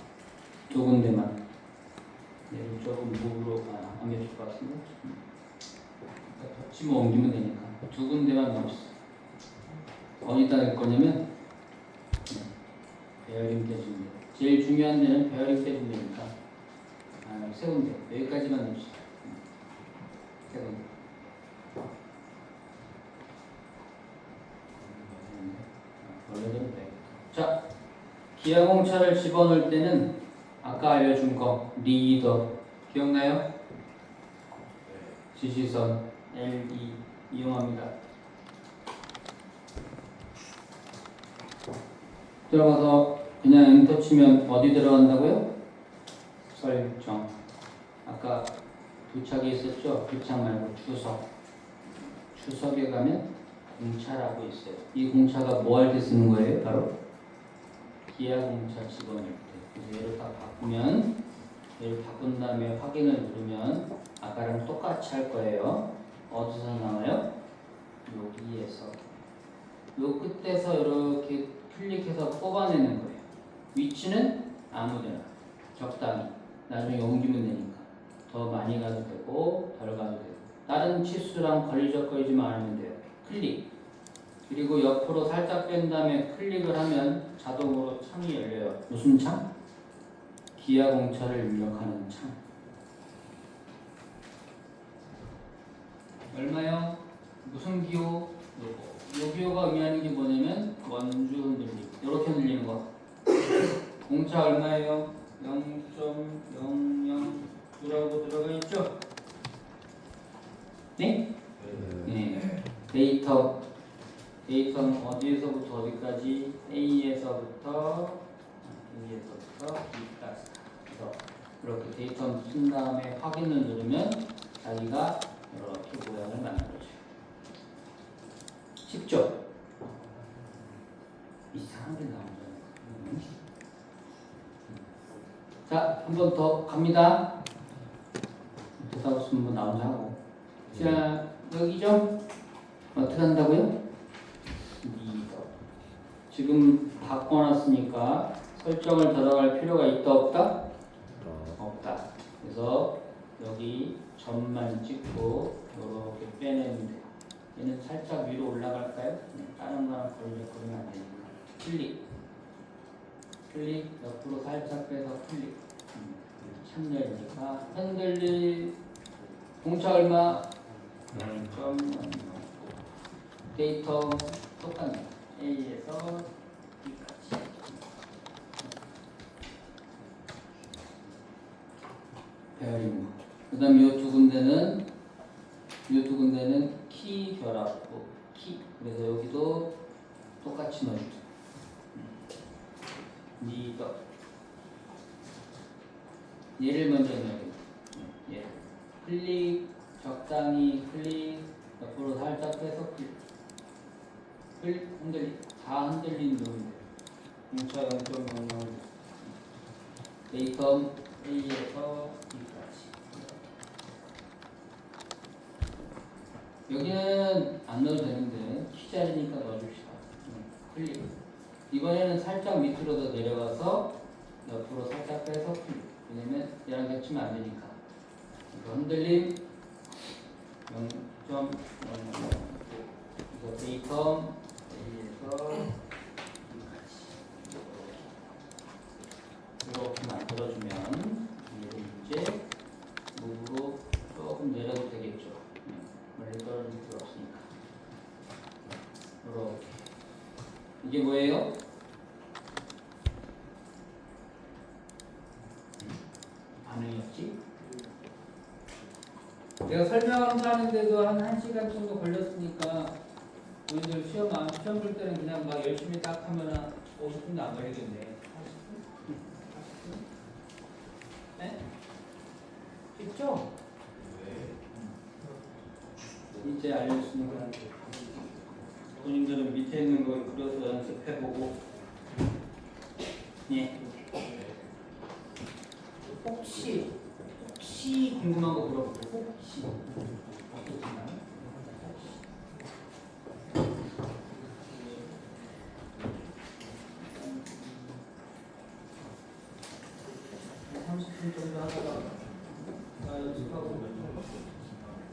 두 군데만. 얘를 조금 무브로 안 겹칠 것 같은데. 덮치면 옮기면 되니까 두 군데만 넣읍시다. 어디다 할 거냐면 베어링 떼주면 돼요. 제일 중요한 데는 베어링 떼주면 되니까 세 군데. 여기까지만 넣읍시다. 세 군데. 원래대로 돼. 자, 기아공차를 집어넣을 때는 아까 알려준 거 리더 기억나요? 지시선 LE 이용합니다. 들어가서 그냥 엔터 치면 어디 들어간다고요? 설정. 아까 도착에 있었죠? 도착 말고 주석. 주석에 가면 공차라고 있어요. 이 공차가 뭐 할 때 쓰는 거예요? 바로 기하 공차 집어넣을 때. 그래서 얘를 다 바꾸면, 얘를 바꾼 다음에 확인을 누르면 아까랑 똑같이 할 거예요. 어디서 나와요? 여기에서. 요 끝에서 이렇게 클릭해서 뽑아내는 거예요. 위치는 아무데나 적당히. 나중에 옮기면 되니까. 더 많이 가도 되고 덜 가도 되고. 다른 치수랑 걸리적거리지만 않으면 돼요. 클릭. 그리고 옆으로 살짝 뺀 다음에 클릭을 하면 자동으로 창이 열려요. 무슨 창? 기하 공차를 입력하는 창. 얼마요? 무슨 기호? 요거. 요 기호가 의미하는 게 뭐냐면 원주 흔들림. 이렇게 흔들리는 거. 공차 얼마예요? 0.009라고 들어가 있죠? 네? 네. 데이터는 어디에서부터 어디까지? A에서부터 B까지. 그래서 이렇게 데이터 쓴 다음에 확인을 누르면 자기가 이렇게 모양을 만들어줘요. 쉽죠? 이상한 게 나오잖아요. 자, 한 번 더 갑니다. 대답 없으면 뭐 나오자 하고. 자, 여기죠? 어떻게 한다고요? 리더. 지금 바꿔놨으니까 설정을 들어갈 필요가 있다 없다? 없다. 그래서 여기 점만 찍고 이렇게 빼내면 돼요. 얘는 살짝 위로 올라갈까요? 다른 거랑 걸리면 안 되니까. 클릭 옆으로 살짝 빼서 클릭. 창 열리니까 흔들릴 공차 얼마? 0.1 데이터 똑같네. A에서 B까지. 베어링. 그 다음 이 두 군데는 키 결합부. 키. 그래서 여기도 똑같이 넣어주세요. 리더. 얘를 먼저 넣어요. 얘. 클릭. 적당히 클릭. 옆으로 살짝 빼서 클릭. 흔들리. 다 흔들린 놈인데. 공차 0.00. 데이터 A에서 B까지. 여기는 안 넣어도 되는데 키 자리니까 넣어줍시다. 클릭. 이번에는 살짝 밑으로 더 내려가서 옆으로 살짝 빼서 클릭. 왜냐면 얘랑 겹치면 안 되니까. 이거 흔들림 0.00. 이거 데이터 A에서 B까지. 이렇게 만들어주면 얘를 이제 무브로 조금 내려도 되겠죠. 멀리 떨어질 필요 없으니까. 이렇게. 이게 뭐예요? 반응이었지? 내가 설명하는데도 한 1시간 정도 걸렸으니까 우리들 시험 볼 때는 그냥 막 열심히 딱 하면 50분도 안 걸리겠네. 40분? 40분? 네? 쉽죠? 이제 알려주니까 본인들은 밑에 있는 거 그려서 연습해보고. 예. 혹시 궁금한 거 물어볼게요. 혹시. 한 30분 정도 하다가 연습하고.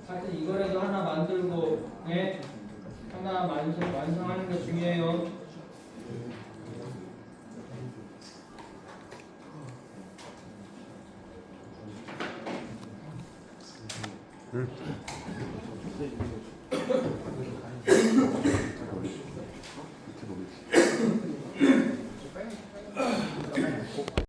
하여튼 이거라도 하나 만들고, 네? 하나 완성하는 게 중요해요. 밑에 보겠습니다.